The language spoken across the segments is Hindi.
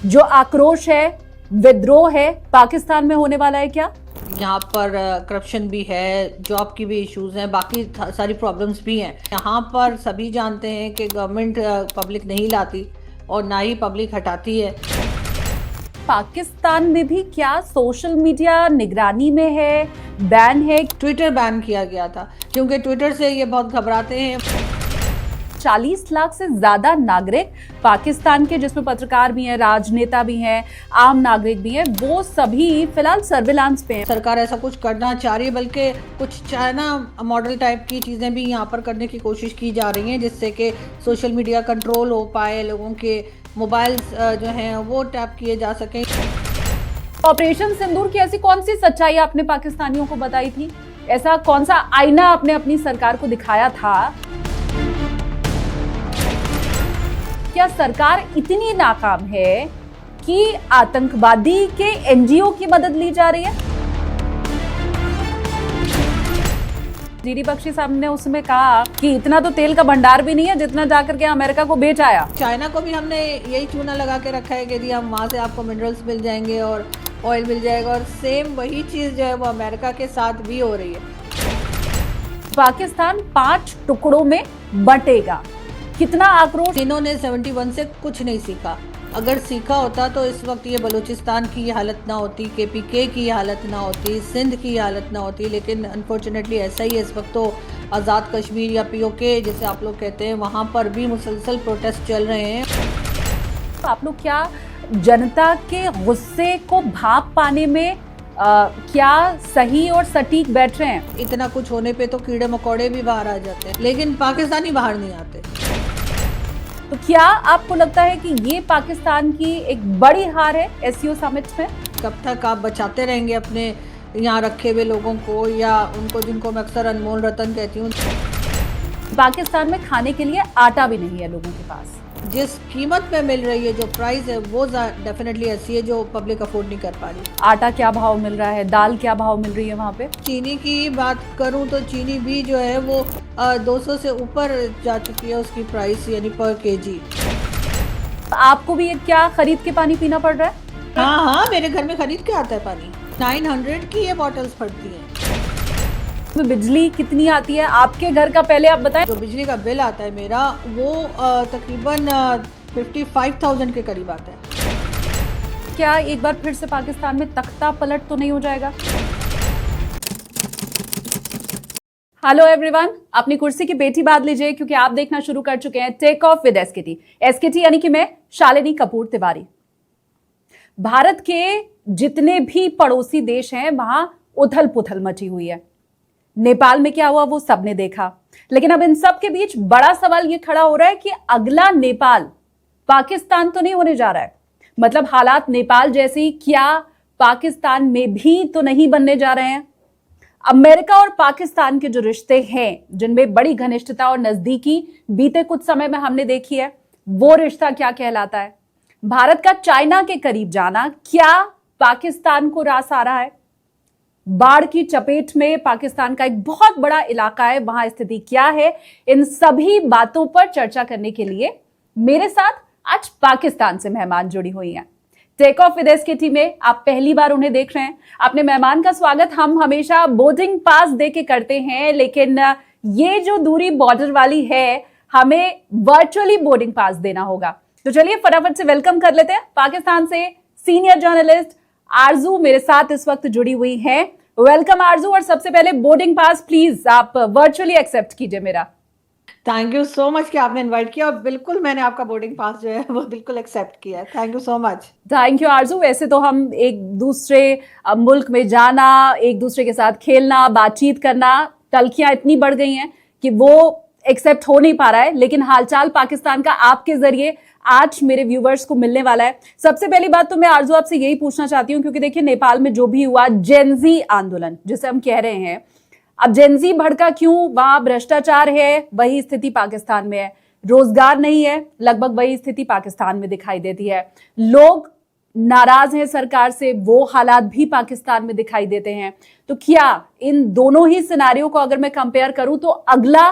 जो आक्रोश है, विद्रोह है, पाकिस्तान में होने वाला है क्या? यहाँ पर करप्शन भी है, जॉब की भी इश्यूज हैं, बाकी सारी प्रॉब्लम्स भी हैं। यहाँ पर सभी जानते हैं कि गवर्नमेंट पब्लिक नहीं लाती और ना ही पब्लिक हटाती है। पाकिस्तान में भी क्या सोशल मीडिया निगरानी में है, बैन है? ट्विटर बैन किया गया था क्योंकि ट्विटर से ये बहुत घबराते हैं। 40 लाख से ज्यादा नागरिक पाकिस्तान के, जिसमें पत्रकार भी हैं, राजनेता भी हैं, आम नागरिक भी हैं, वो सभी फिलहाल सर्विलांस पे हैं। सरकार ऐसा कुछ करना चाह रही है, बल्कि कुछ चाइना मॉडल टाइप की चीज़ें भी यहाँ पर करने की कोशिश की जा रही हैं, जिससे कि सोशल मीडिया कंट्रोल हो पाए, लोगों के मोबाइल्स जो हैं वो टैप किए जा सकें। ऑपरेशन सिंदूर की ऐसी कौन सी सच्चाई आपने पाकिस्तानियों को बताई थी? ऐसा कौन सा आईना आपने अपनी सरकार को दिखाया था? क्या सरकार इतनी नाकाम है कि आतंकवादी के एनजीओ की मदद ली जा रही है? जीडी बख्शी साहब ने उसमें कहा कि इतना तो तेल का भंडार भी नहीं है जितना जाकर के अमेरिका को बेच आया। चाइना को भी हमने यही चूना लगा के रखा है कि यदि हम वहाँ से आपको मिनरल्स मिल जाएंगे और ऑयल मिल जाएगा, और सेम वही चीज़ जो है वो अमेरिका के साथ भी हो रही है। पाकिस्तान 5 टुकड़ों में बंटेगा, कितना आक्रोश। इन्होंने 71 से कुछ नहीं सीखा। अगर सीखा होता तो इस वक्त ये बलूचिस्तान की हालत ना होती, केपीके की हालत ना होती, सिंध की हालत ना होती, लेकिन अनफॉर्चुनेटली ऐसा ही है। इस वक्त तो आज़ाद कश्मीर या पीओके जैसे आप लोग कहते हैं, वहाँ पर भी मुसलसल प्रोटेस्ट चल रहे हैं। आप लोग क्या जनता के गुस्से को भाप पाने में क्या सही और सटीक बैठ रहे हैं? इतना कुछ होने पे तो कीड़े मकोड़े भी बाहर आ जाते हैं, लेकिन पाकिस्तानी बाहर नहीं आते। तो क्या आपको लगता है कि ये पाकिस्तान की एक बड़ी हार है एससीओ समिट में? कब तक आप बचाते रहेंगे अपने यहाँ रखे हुए लोगों को, या उनको जिनको मैं अक्सर अनमोल रतन कहती हूँ। पाकिस्तान में खाने के लिए आटा भी नहीं है लोगों के पास। जिस कीमत पे मिल रही है, जो प्राइस है, वो डेफिनेटली ऐसी है जो पब्लिक अफोर्ड नहीं कर पा रही। आटा क्या भाव मिल रहा है, दाल क्या भाव मिल रही है वहाँ पे? चीनी की बात करूँ तो चीनी भी जो है वो 200 से ऊपर जा चुकी है उसकी प्राइस, यानी पर केजी। आपको भी ये क्या खरीद के पानी पीना पड़ रहा है? हाँ, मेरे घर में खरीद के आता है पानी। 900 की ये बॉटल्स पड़ती हैं। बिजली कितनी आती है आपके घर का, पहले आप बताएं। जो बिजली का बिल आता है मेरा, वो तकरीबन 55,000 के करीब आता है। क्या एक बार फिर से पाकिस्तान में तख्ता पलट तो नहीं हो जाएगा? हेलो एवरीवन, अपनी कुर्सी की पेटी बांध लीजिए क्योंकि आप देखना शुरू कर चुके हैं take off with SKT. SKT यानी कि मैं शालिनी कपूर तिवारी। भारत के जितने भी पड़ोसी देश हैं वहां उथल पुथल मची हुई है। नेपाल में क्या हुआ वो सबने देखा, लेकिन अब इन सब के बीच बड़ा सवाल ये खड़ा हो रहा है कि अगला नेपाल पाकिस्तान तो नहीं होने जा रहा है। मतलब हालात नेपाल जैसी क्या पाकिस्तान में भी तो नहीं बनने जा रहे हैं? अमेरिका और पाकिस्तान के जो रिश्ते हैं, जिनमें बड़ी घनिष्ठता और नजदीकी बीते कुछ समय में हमने देखी है, वो रिश्ता क्या कहलाता है? भारत का चाइना के करीब जाना क्या पाकिस्तान को रास आ रहा है? बाढ़ की चपेट में पाकिस्तान का एक बहुत बड़ा इलाका है, वहां स्थिति क्या है? इन सभी बातों पर चर्चा करने के लिए मेरे साथ आज पाकिस्तान से मेहमान जुड़ी हुई हैं। टेक ऑफ विद एसकेटी में आप पहली बार उन्हें देख रहे हैं। अपने मेहमान का स्वागत हम हमेशा बोर्डिंग पास दे के करते हैं, लेकिन ये जो दूरी बॉर्डर वाली है, हमें वर्चुअली बोर्डिंग पास देना होगा। तो चलिए फटाफट से वेलकम कर लेते हैं। पाकिस्तान से सीनियर जर्नलिस्ट आरजू मेरे साथ इस वक्त जुड़ी हुई हैं। वेलकम आरजू, और सबसे पहले बोर्डिंग पास प्लीज आप वर्चुअली एक्सेप्ट कीजिए मेरा। थैंक यू सो मच कि आपने इनवाइट किया, और बिल्कुल मैंने आपका बोर्डिंग पास जो है वो बिल्कुल एक्सेप्ट किया है। Thank you so much. Thank you आरजू। वैसे तो हम एक दूसरे मुल्क में जाना, एक दूसरे के साथ खेलना, बातचीत करना, तलखियां इतनी बढ़ गई हैं कि वो एक्सेप्ट हो नहीं पा रहा है, लेकिन हालचाल पाकिस्तान का आपके जरिए आज मेरे व्यूवर्स को मिलने वाला है। सबसे पहली बात तो मैं आरजू आपसे यही पूछना चाहती हूँ, क्योंकि देखिए नेपाल में जो भी हुआ, जेनजी आंदोलन जिसे हम कह रहे हैं, अब जेनजी भड़का क्यों? वहां भ्रष्टाचार है, वही स्थिति पाकिस्तान में है। रोजगार नहीं है, लगभग वही स्थिति पाकिस्तान में दिखाई देती है। लोग नाराज हैं सरकार से, वो हालात भी पाकिस्तान में दिखाई देते हैं। तो क्या इन दोनों ही सिनारियों को अगर मैं कंपेयर करूं तो अगला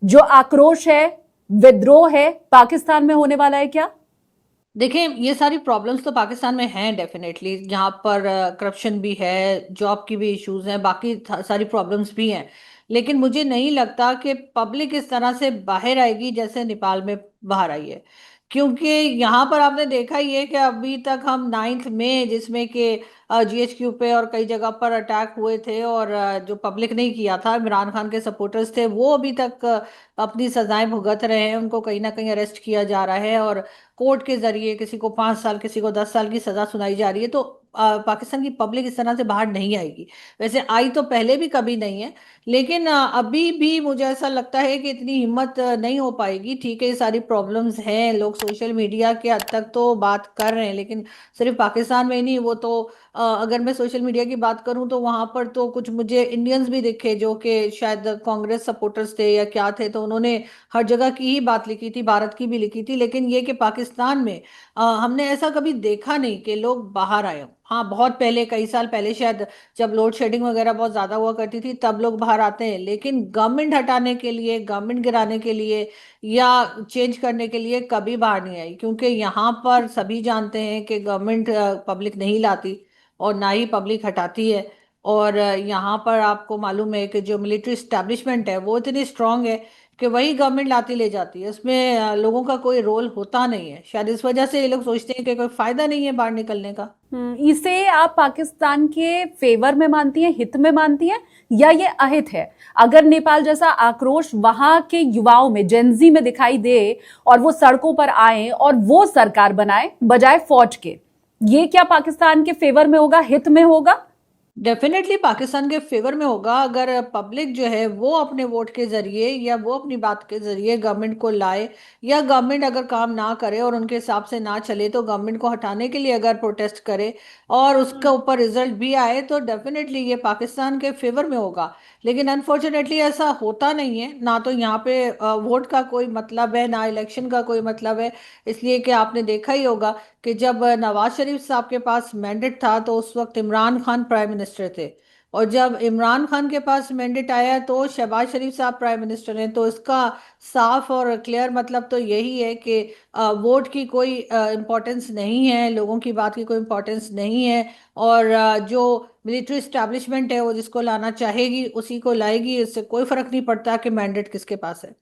जो आक्रोश है, विद्रोह है, पाकिस्तान में होने वाला है क्या? देखिए, ये सारी प्रॉब्लम्स तो पाकिस्तान में हैं डेफिनेटली, जहाँ पर करप्शन भी है, जॉब की भी इश्यूज हैं, बाकी सारी प्रॉब्लम्स भी हैं। लेकिन मुझे नहीं लगता कि पब्लिक इस तरह से बाहर आएगी जैसे नेपाल में बाहर आई है। क्योंकि यहाँ पर आपने देखा ही है कि अभी तक हम 9 मई, जिसमें कि GHQ पे और कई जगह पर अटैक हुए थे, और जो पब्लिक ने किया था, इमरान खान के सपोर्टर्स थे, वो अभी तक अपनी सजाएं भुगत रहे हैं। उनको कहीं ना कहीं अरेस्ट किया जा रहा है, और कोर्ट के जरिए किसी को 5 साल, किसी को 10 साल की सजा सुनाई जा रही है। तो पाकिस्तान की पब्लिक इस तरह से बाहर नहीं आएगी। वैसे आई तो पहले भी कभी नहीं है, लेकिन अभी भी मुझे ऐसा लगता है कि इतनी हिम्मत नहीं हो पाएगी। ठीक है, ये सारी प्रॉब्लम्स हैं, लोग सोशल मीडिया के हद तक तो बात कर रहे हैं, लेकिन सिर्फ पाकिस्तान में ही नहीं, वो तो अगर मैं सोशल मीडिया की बात करूं तो वहां पर तो कुछ मुझे इंडियंस भी दिखे जो कि शायद कांग्रेस सपोर्टर्स थे या क्या थे, तो उन्होंने हर जगह की ही बात लिखी थी, भारत की भी लिखी थी। लेकिन ये कि पाकिस्तान में हमने ऐसा कभी देखा नहीं कि लोग बाहर आए हों। हाँ, बहुत पहले, कई साल पहले शायद, जब लोड शेडिंग वगैरह बहुत ज्यादा हुआ करती थी, तब लोग बाहर आते हैं। लेकिन गवर्नमेंट हटाने के लिए, गवर्नमेंट गिराने के लिए या चेंज करने के लिए कभी बाहर नहीं आई, क्योंकि यहाँ पर सभी जानते हैं कि गवर्नमेंट पब्लिक नहीं लाती और ना ही पब्लिक हटाती है। और यहाँ पर आपको मालूम है कि जो मिलिट्री स्टैब्लिशमेंट है वो इतनी स्ट्रांग है कि वही गवर्नमेंट लाती ले जाती है। उसमें लोगों का कोई रोल होता नहीं है। शायद इस वजह से ये लोग सोचते हैं कि कोई फायदा नहीं है बाहर निकलने का। इसे आप पाकिस्तान के फेवर में मानती हैं, हित में मानती हैं, या ये अहित है? अगर नेपाल जैसा आक्रोश वहां के युवाओं में, जेनजी में दिखाई दे और वो सड़कों पर आए और वो सरकार बनाए बजाय फौज के, ये क्या पाकिस्तान के फेवर में होगा, हित में होगा? डेफिनेटली पाकिस्तान के फेवर में होगा, अगर पब्लिक जो है वो अपने वोट के जरिए या वो अपनी बात के जरिए गवर्नमेंट को लाए, या गवर्नमेंट अगर काम ना करे और उनके हिसाब से ना चले तो गवर्नमेंट को हटाने के लिए अगर प्रोटेस्ट करे और उसका ऊपर रिजल्ट भी आए, तो डेफिनेटली ये पाकिस्तान के फेवर में होगा। लेकिन अनफॉर्चुनेटली ऐसा होता नहीं है। ना तो यहाँ पे वोट का कोई मतलब है, ना इलेक्शन का कोई मतलब है। इसलिए कि आपने देखा ही होगा कि जब नवाज शरीफ साहब के पास मैंडेट था तो उस वक्त इमरान खान प्राइम मिनिस्टर थे, और जब इमरान खान के पास मैंडेट आया तो शहबाज शरीफ साहब प्राइम मिनिस्टर हैं। तो इसका साफ और क्लियर मतलब तो यही है कि वोट की कोई इम्पोर्टेंस नहीं है, लोगों की बात की कोई इम्पोर्टेंस नहीं है। और जो मिलिट्री स्टैब्लिशमेंट है वो जिसको लाना चाहेगी उसी को लाएगी। इससे कोई फर्क नहीं पड़ता कि मैंडेट किसके पास है।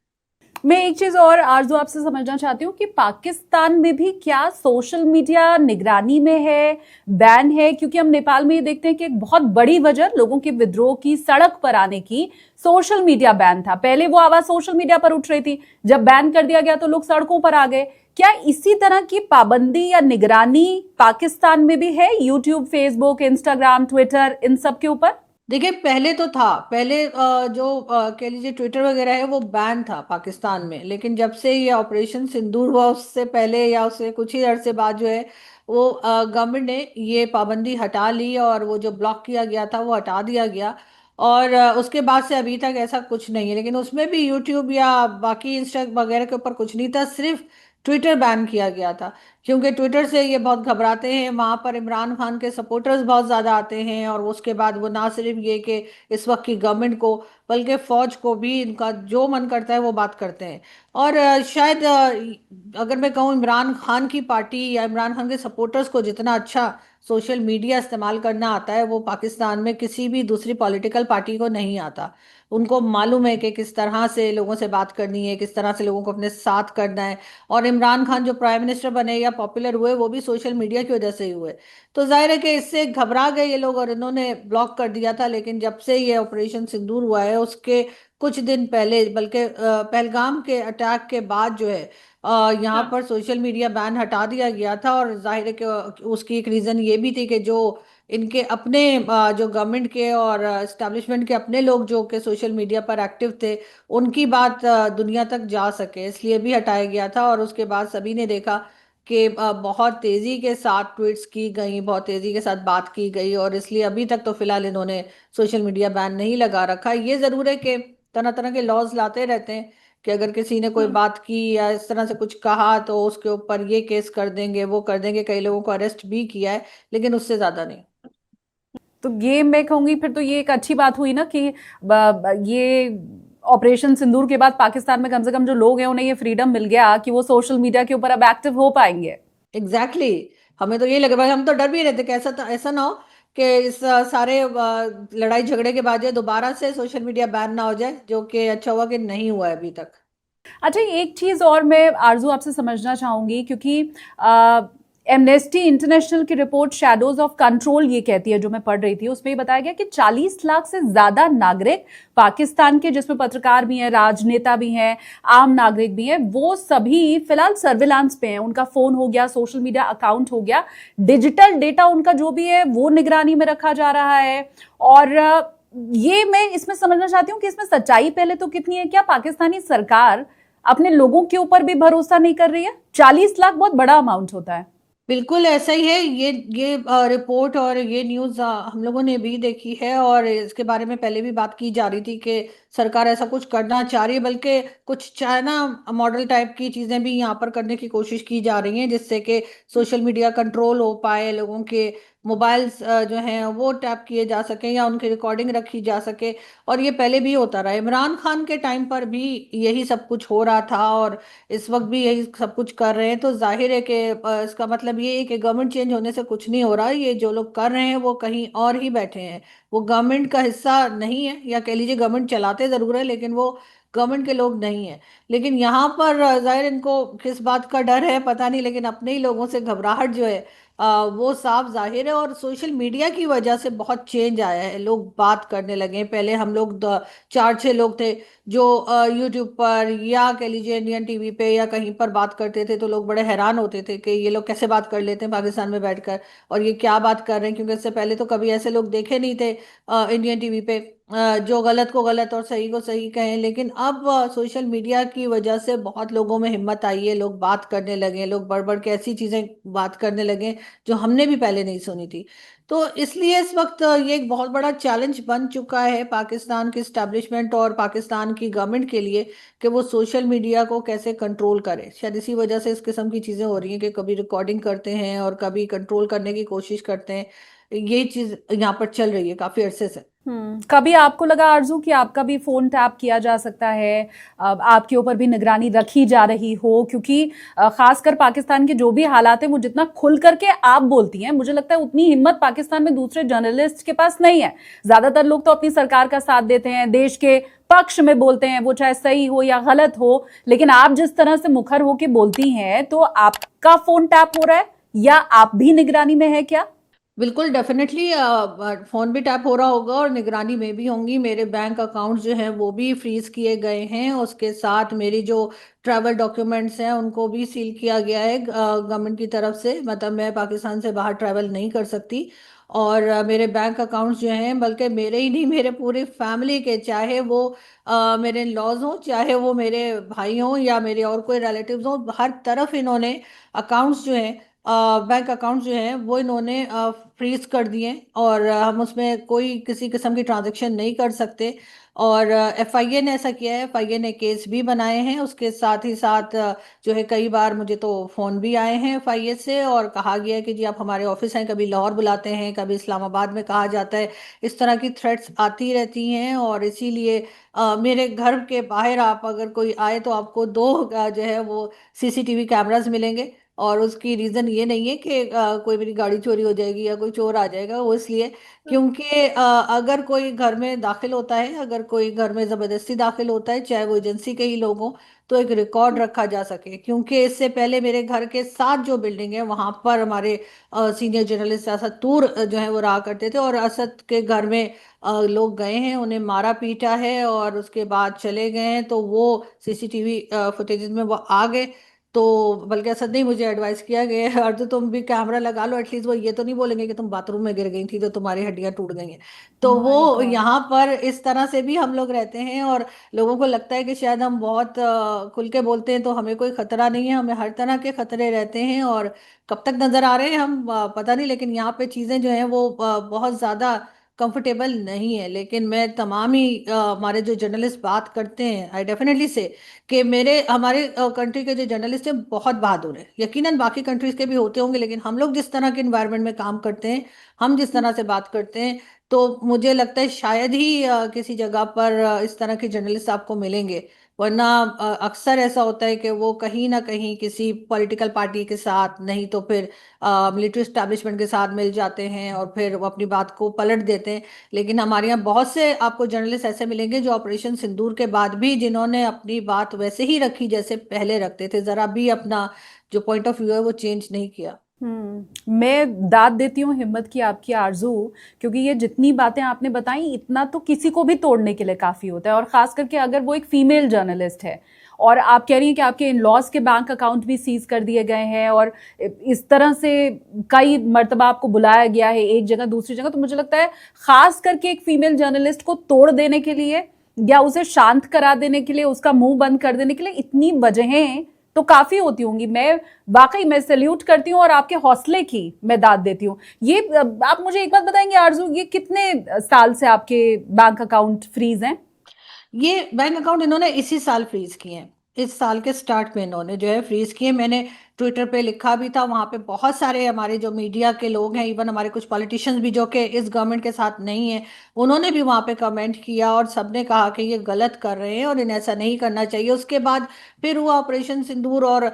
मैं एक चीज और आरजू आपसे समझना चाहती हूँ कि पाकिस्तान में भी क्या सोशल मीडिया निगरानी में है, बैन है? क्योंकि हम नेपाल में ये देखते हैं कि एक बहुत बड़ी वजह लोगों के विद्रोह की, सड़क पर आने की, सोशल मीडिया बैन था। पहले वो आवाज सोशल मीडिया पर उठ रही थी, जब बैन कर दिया गया तो लोग सड़कों पर आ गए। क्या इसी तरह की पाबंदी या निगरानी पाकिस्तान में भी है, यूट्यूब, फेसबुक, इंस्टाग्राम, ट्विटर, इन सब के ऊपर? देखिए, पहले तो था, पहले जो कह लीजिए ट्विटर वगैरह है वो बैन था पाकिस्तान में। लेकिन जब से ये ऑपरेशन सिंदूर हुआ, उससे पहले या उससे कुछ ही अरसे बाद जो है वो गवर्नमेंट ने ये पाबंदी हटा ली, और वो जो ब्लॉक किया गया था वो हटा दिया गया। और उसके बाद से अभी तक ऐसा कुछ नहीं है। लेकिन उसमें भी यूट्यूब या बाकी इंस्टा वगैरह के ऊपर कुछ नहीं था, सिर्फ ट्विटर बैन किया गया था। क्योंकि ट्विटर से ये बहुत घबराते हैं, वहां पर इमरान खान के सपोर्टर्स बहुत ज्यादा आते हैं, और उसके बाद वो ना सिर्फ ये कि इस वक्त की गवर्नमेंट को, बल्कि फौज को भी इनका जो मन करता है वो बात करते हैं। और शायद अगर मैं कहूँ, इमरान खान की पार्टी या इमरान खान के सपोर्टर्स को जितना अच्छा सोशल मीडिया इस्तेमाल करना आता है, वो पाकिस्तान में किसी भी दूसरी पॉलिटिकल पार्टी को नहीं आता। उनको मालूम है कि किस तरह से लोगों से बात करनी है, किस तरह से लोगों को अपने साथ करना है। और इमरान खान जो प्राइम मिनिस्टर बने या पॉपुलर हुए, वो भी सोशल मीडिया की वजह से ही हुए। तो जाहिर है कि इससे घबरा गए ये लोग और इन्होंने ब्लॉक कर दिया था। लेकिन जब से ये ऑपरेशन सिंदूर हुआ है, उसके कुछ दिन पहले, बल्कि पहलगाम के अटैक के बाद जो है यहाँ पर सोशल मीडिया बैन हटा दिया गया था। और जाहिर है कि उसकी एक रीज़न ये भी थी कि जो इनके अपने जो गवर्नमेंट के और एस्टेब्लिशमेंट के अपने लोग जो कि सोशल मीडिया पर एक्टिव थे, उनकी बात दुनिया तक जा सके, इसलिए भी हटाया गया था। और उसके बाद सभी ने देखा कि बहुत तेज़ी के साथ ट्वीट्स की गई, बहुत तेज़ी के साथ बात की गई, और इसलिए अभी तक तो फिलहाल इन्होंने सोशल मीडिया बैन नहीं लगा रखा। ये ज़रूर है कि तरह तरह के लॉज लाते रहते हैं कि अगर किसी ने कोई बात की या इस तरह से कुछ कहा तो उसके ऊपर ये केस कर देंगे, वो कर देंगे। कई लोगों को अरेस्ट भी किया है, लेकिन उससे ज़्यादा नहीं। तो ये मैं कहूंगी फिर तो ये एक अच्छी बात हुई ना कि ये ऑपरेशन सिंदूर के बाद पाकिस्तान में कम से कम जो लोग हैं उन्हें ये फ्रीडम मिल गया कि वो सोशल मीडिया के ऊपर अब एक्टिव हो पाएंगे। एग्जैक्टली हमें तो यही लगे भाई, हम तो डर भी रहते कि ऐसा ना हो कि इस सारे लड़ाई झगड़े के बाद जो है दोबारा से सोशल मीडिया बैन ना हो जाए, जो कि अच्छा हुआ कि नहीं हुआ है अभी तक। अच्छा, एक चीज और मैं आरजू आपसे समझना चाहूंगी, क्योंकि एमनेस्टी इंटरनेशनल की रिपोर्ट शैडोज ऑफ कंट्रोल ये कहती है, जो मैं पढ़ रही थी, उसमें ये बताया गया कि 40 लाख से ज्यादा नागरिक पाकिस्तान के, जिसमें पत्रकार भी हैं, राजनेता भी हैं, आम नागरिक भी हैं, वो सभी फिलहाल सर्विलांस पे हैं। उनका फोन हो गया, सोशल मीडिया अकाउंट हो गया, डिजिटल डेटा उनका जो भी है वो निगरानी में रखा जा रहा है। और ये मैं इसमें समझना चाहती हूँ कि इसमें सच्चाई पहले तो कितनी है? क्या पाकिस्तानी सरकार अपने लोगों के ऊपर भी भरोसा नहीं कर रही है? 40 लाख बहुत बड़ा अमाउंट होता है। बिल्कुल ऐसा ही है। ये रिपोर्ट और ये न्यूज़ हम लोगों ने भी देखी है, और इसके बारे में पहले भी बात की जा रही थी कि सरकार ऐसा कुछ करना चाह रही है, बल्कि कुछ चाइना मॉडल टाइप की चीज़ें भी यहाँ पर करने की कोशिश की जा रही हैं, जिससे कि सोशल मीडिया कंट्रोल हो पाए, लोगों के मोबाइल्स जो हैं वो टैप किए जा सके या उनकी रिकॉर्डिंग रखी जा सके। और ये पहले भी होता रहा, इमरान खान के टाइम पर भी यही सब कुछ हो रहा था, और इस वक्त भी यही सब कुछ कर रहे हैं। तो जाहिर है कि इसका मतलब ये है कि गवर्नमेंट चेंज होने से कुछ नहीं हो रहा। ये जो लोग कर रहे हैं वो कहीं और ही बैठे हैं, वो गवर्नमेंट का हिस्सा नहीं है, या कह लीजिए गवर्नमेंट चलाते जरूर है लेकिन वो गवर्नमेंट के लोग नहीं है। लेकिन यहाँ पर जाहिर इनको किस बात का डर है पता नहीं, लेकिन अपने ही लोगों से घबराहट जो है वो साफ जाहिर है। और सोशल मीडिया की वजह से बहुत चेंज आया है, लोग बात करने लगे हैं। पहले हम लोग 4-6 लोग थे जो यूट्यूब पर या कह लीजिए इंडियन टीवी पे या कहीं पर बात करते थे, तो लोग बड़े हैरान होते थे कि ये लोग कैसे बात कर लेते हैं पाकिस्तान में बैठकर, और ये क्या बात कर रहे हैं, क्योंकि इससे पहले तो कभी ऐसे लोग देखे नहीं थे इंडियन टीवी पे, जो गलत को गलत और सही को सही कहें। लेकिन अब सोशल मीडिया की वजह से बहुत लोगों में हिम्मत आई है, लोग बात करने लगे, लोग बढ़ बढ़ के ऐसी चीजें बात करने लगे जो हमने भी पहले नहीं सुनी थी। तो इसलिए इस वक्त ये एक बहुत बड़ा चैलेंज बन चुका है पाकिस्तान की स्टैब्लिशमेंट और पाकिस्तान की गवर्नमेंट के लिए कि वो सोशल मीडिया को कैसे कंट्रोल करे। शायद इसी वजह से इस किस्म की चीज़ें हो रही हैं कि कभी रिकॉर्डिंग करते हैं और कभी कंट्रोल करने की कोशिश करते हैं। ये चीज़ यहाँ पर चल रही है काफ़ी अरसे से। कभी आपको लगा आरजू कि आपका भी फोन टैप किया जा सकता है, आपके ऊपर भी निगरानी रखी जा रही हो? क्योंकि खासकर पाकिस्तान के जो भी हालात हैं, वो जितना खुल करके आप बोलती हैं, मुझे लगता है उतनी हिम्मत पाकिस्तान में दूसरे जर्नलिस्ट के पास नहीं है। ज्यादातर लोग तो अपनी सरकार का साथ देते हैं, देश के पक्ष में बोलते हैं, वो चाहे सही हो या गलत हो। लेकिन आप जिस तरह से मुखर होके बोलती हैं, तो आपका फोन टैप हो रहा है या आप भी निगरानी में है क्या? बिल्कुल डेफिनेटली फोन भी टैप हो रहा होगा और निगरानी में भी होंगी। मेरे बैंक अकाउंट जो हैं वो भी फ्रीज किए गए हैं, उसके साथ मेरी जो ट्रैवल डॉक्यूमेंट्स हैं उनको भी सील किया गया है गवर्नमेंट की तरफ से। मतलब मैं पाकिस्तान से बाहर ट्रैवल नहीं कर सकती। और मेरे बैंक अकाउंट्स जो हैं, बल्कि मेरे ही नहीं, मेरे पूरी फैमिली के, चाहे वो मेरे लॉज हों, चाहे वो मेरे भाई हों या मेरे और कोई रिलेटिव्स हों, हर तरफ इन्होंने अकाउंट्स जो हैं, बैंक अकाउंट जो हैं वो इन्होंने फ्रीज कर दिए हैं, और हम उसमें कोई किसी किस्म की ट्रांजैक्शन नहीं कर सकते। और एफआईए ने ऐसा किया है, एफआईए ने केस भी बनाए हैं। उसके साथ ही साथ जो है कई बार मुझे तो फ़ोन भी आए हैं एफआईए से, और कहा गया है कि जी आप हमारे ऑफिस हैं, कभी लाहौर बुलाते हैं, कभी इस्लामाबाद में कहा जाता है। इस तरह की थ्रेट्स आती रहती हैं, और इसीलिए मेरे घर के बाहर आप अगर कोई आए तो आपको दो जो है वो सीसीटीवी कैमरास मिलेंगे। और उसकी रीज़न ये नहीं है कि कोई मेरी गाड़ी चोरी हो जाएगी या कोई चोर आ जाएगा, वो इसलिए क्योंकि अगर कोई घर में दाखिल होता है, अगर कोई घर में ज़बरदस्ती दाखिल होता है, चाहे वो एजेंसी के ही लोग हों, तो एक रिकॉर्ड रखा जा सके। क्योंकि इससे पहले मेरे घर के साथ जो बिल्डिंग है वहाँ पर हमारे सीनियर जर्नलिस्ट असद तूर जो है वो रहा करते थे, और असद के घर में लोग गए हैं, उन्हें मारा पीटा है और उसके बाद चले गए हैं। तो वो सीसीटीवी फुटेज में वो आ गए। तो बल्कि असद ने ही मुझे एडवाइस किया गया है, और तो तुम भी कैमरा लगा लो, एटलीस्ट वो ये तो नहीं बोलेंगे कि तुम बाथरूम में गिर गई थी तो तुम्हारी हड्डियां टूट गई हैं। तो माय वो गॉड। यहाँ पर इस तरह से भी हम लोग रहते हैं, और लोगों को लगता है कि शायद हम बहुत खुल के बोलते हैं तो हमें कोई खतरा नहीं है। हमें हर तरह के खतरे रहते हैं, और कब तक नजर आ रहे हैं हम पता नहीं। लेकिन यहाँ पे चीजें जो हैं वो बहुत ज्यादा कंफर्टेबल नहीं है। लेकिन मैं तमाम ही हमारे जो जर्नलिस्ट बात करते हैं, आई डेफिनेटली से कि मेरे हमारे कंट्री के जो जर्नलिस्ट हैं बहुत बहादुर हैं। यकीनन बाकी कंट्रीज के भी होते होंगे, लेकिन हम लोग जिस तरह के इन्वायरमेंट में काम करते हैं, हम जिस तरह से बात करते हैं, तो मुझे लगता है शायद ही किसी जगह पर इस तरह के जर्नलिस्ट आपको मिलेंगे वरना अक्सर ऐसा होता है कि वो कहीं ना कहीं किसी पॉलिटिकल पार्टी के साथ, नहीं तो फिर मिलिट्री स्टैब्लिशमेंट के साथ मिल जाते हैं और फिर वो अपनी बात को पलट देते हैं। लेकिन हमारे यहाँ बहुत से आपको जर्नलिस्ट ऐसे मिलेंगे जो ऑपरेशन सिंदूर के बाद भी जिन्होंने अपनी बात वैसे ही रखी जैसे पहले रखते थे, जरा भी अपना जो पॉइंट ऑफ व्यू है वो चेंज नहीं किया। मैं दाद देती हूँ हिम्मत की आपकी आरजू, क्योंकि ये जितनी बातें आपने बताई इतना तो किसी को भी तोड़ने के लिए काफी होता है, और खास करके अगर वो एक फीमेल जर्नलिस्ट है। और आप कह रही हैं कि आपके इन लॉज के बैंक अकाउंट भी सीज कर दिए गए हैं, और इस तरह से कई मर्तबा आपको बुलाया गया है एक जगह दूसरी जगह, तो मुझे लगता है खास करके एक फीमेल जर्नलिस्ट को तोड़ देने के लिए या उसे शांत करा देने के लिए, उसका मुंह बंद कर देने के लिए इतनी वजहें तो काफी होती होंगी। मैं सैल्यूट करती हूँ और आपके हौसले की मैं दाद देती हूँ। ये आप मुझे एक बात बताएंगे आरजू, ये कितने साल से आपके बैंक अकाउंट फ्रीज हैं? ये बैंक अकाउंट इन्होंने इसी साल फ्रीज किए हैं। इस साल के स्टार्ट में इन्होंने जो है फ्रीज किए। मैंने ट्विटर पे लिखा भी था, वहां पे बहुत सारे हमारे जो मीडिया के लोग हैं, इवन हमारे कुछ पॉलिटिशियंस भी जो कि इस गवर्नमेंट के साथ नहीं है, उन्होंने भी वहां पे कमेंट किया और सबने कहा कि ये गलत कर रहे हैं और इन्हें ऐसा नहीं करना चाहिए। उसके बाद फिर हुआ ऑपरेशन सिंदूर और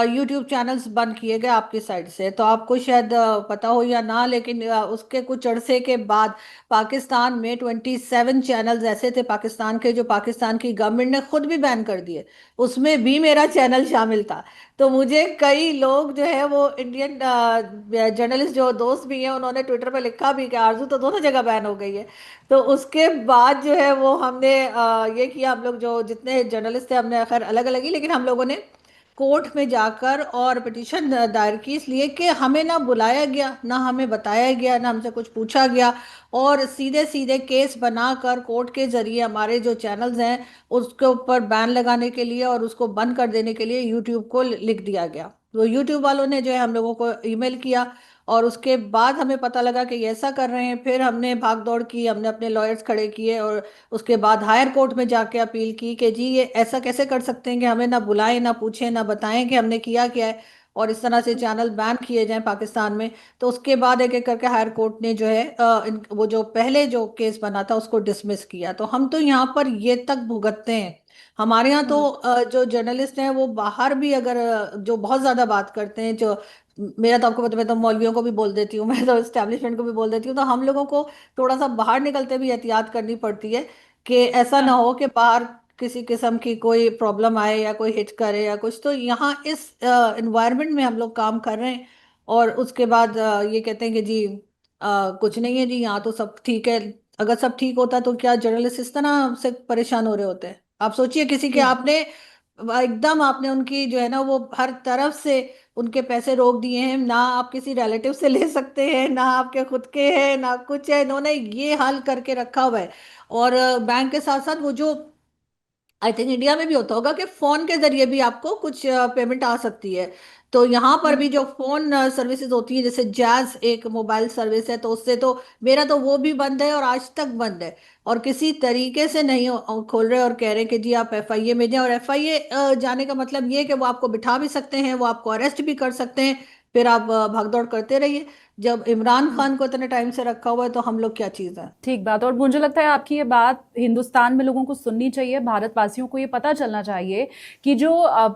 यूट्यूब चैनल्स बंद किए गए आपकी साइड से। तो आपको शायद पता हो या ना, लेकिन उसके कुछ अरसे के बाद पाकिस्तान में 27 चैनल्स ऐसे थे पाकिस्तान के जो पाकिस्तान की गवर्नमेंट ने खुद भी बैन कर दिए। उसमें भी मेरा चैनल शामिल था। तो मुझे कई लोग जो है वो इंडियन जर्नलिस्ट जो दोस्त भी हैं, उन्होंने ट्विटर पे लिखा भी कि आरजू तो दोनों जगह बैन हो गई है। तो उसके बाद जो है वो हमने ये किया, हम लोग जो जितने जर्नलिस्ट थे हमने खैर अलग अलग ही, लेकिन हम लोगों ने कोर्ट में जाकर और पिटीशन दायर की, इसलिए कि हमें ना बुलाया गया, ना हमें बताया गया, ना हमसे कुछ पूछा गया, और सीधे सीधे केस बनाकर कोर्ट के जरिए हमारे जो चैनल्स हैं उसके ऊपर बैन लगाने के लिए और उसको बंद कर देने के लिए यूट्यूब को लिख दिया गया। तो यूट्यूब वालों ने जो है हम लोगों को ईमेल किया और उसके बाद हमें पता लगा कि ये ऐसा कर रहे हैं। फिर हमने भाग दौड़ की, हमने अपने लॉयर्स खड़े किए और उसके बाद हायर कोर्ट में जाके अपील की कि जी ये ऐसा कैसे कर सकते हैं कि हमें ना बुलाएं, ना पूछें, ना बताएं कि हमने किया क्या है, और इस तरह से चैनल बैन किए जाएं पाकिस्तान में। तो उसके बाद एक एक करके हायर कोर्ट ने जो है वो जो पहले जो केस बना था उसको डिसमिस किया। तो हम तो यहाँ पर ये तक भुगतते हैं। हमारे यहाँ तो जो जर्नलिस्ट हैं वो बाहर भी अगर जो बहुत ज्यादा बात करते हैं, जो मेरा तो आपको पता, मैं तो मौलवियों को भी बोल देती हूँ, मैं तो एस्टेब्लिशमेंट को भी बोल देती हूँ, तो हम लोगों को थोड़ा सा बाहर निकलते भी एहतियात करनी पड़ती है कि ऐसा ना हो कि बाहर किसी किस्म की कोई प्रॉब्लम आए या कोई हिट करे या कुछ। तो यहाँ इस इन्वायरमेंट में हम लोग काम कर रहे हैं और उसके बाद ये कहते हैं कि जी कुछ नहीं है जी, यहाँ तो सब ठीक है। अगर सब ठीक होता तो क्या जर्नलिस्ट इस तरह से परेशान हो रहे होते हैं? आप सोचिए, किसी के आपने एकदम आपने उनकी जो है ना वो हर तरफ से उनके पैसे रोक दिए हैं, ना आप किसी रिलेटिव से ले सकते हैं, ना आपके खुद के हैं, ना कुछ है, इन्होंने ये हाल करके रखा हुआ है। और बैंक के साथ साथ वो जो आई थिंक इंडिया में भी होता होगा कि फोन के जरिए भी आपको कुछ पेमेंट आ सकती है। तो यहाँ पर भी जो फोन सर्विसेज होती है, जैसे जैज एक मोबाइल सर्विस है, तो उससे तो मेरा तो वो भी बंद है और आज तक बंद है। और किसी तरीके से नहीं खोल रहे और कह रहे हैं कि जी आप एफआईए में जाएं। और एफआईए जाने का मतलब ये है कि वो आपको बिठा भी सकते हैं, वो आपको अरेस्ट भी कर सकते हैं, फिर आप भागदौड़ करते रहिए। जब इमरान खान को इतने टाइम से रखा हुआ है तो हम लोग क्या चीज़ है? ठीक बात। और मुझे लगता है आपकी ये बात हिंदुस्तान में लोगों को सुननी चाहिए, भारतवासियों को ये पता चलना चाहिए कि जो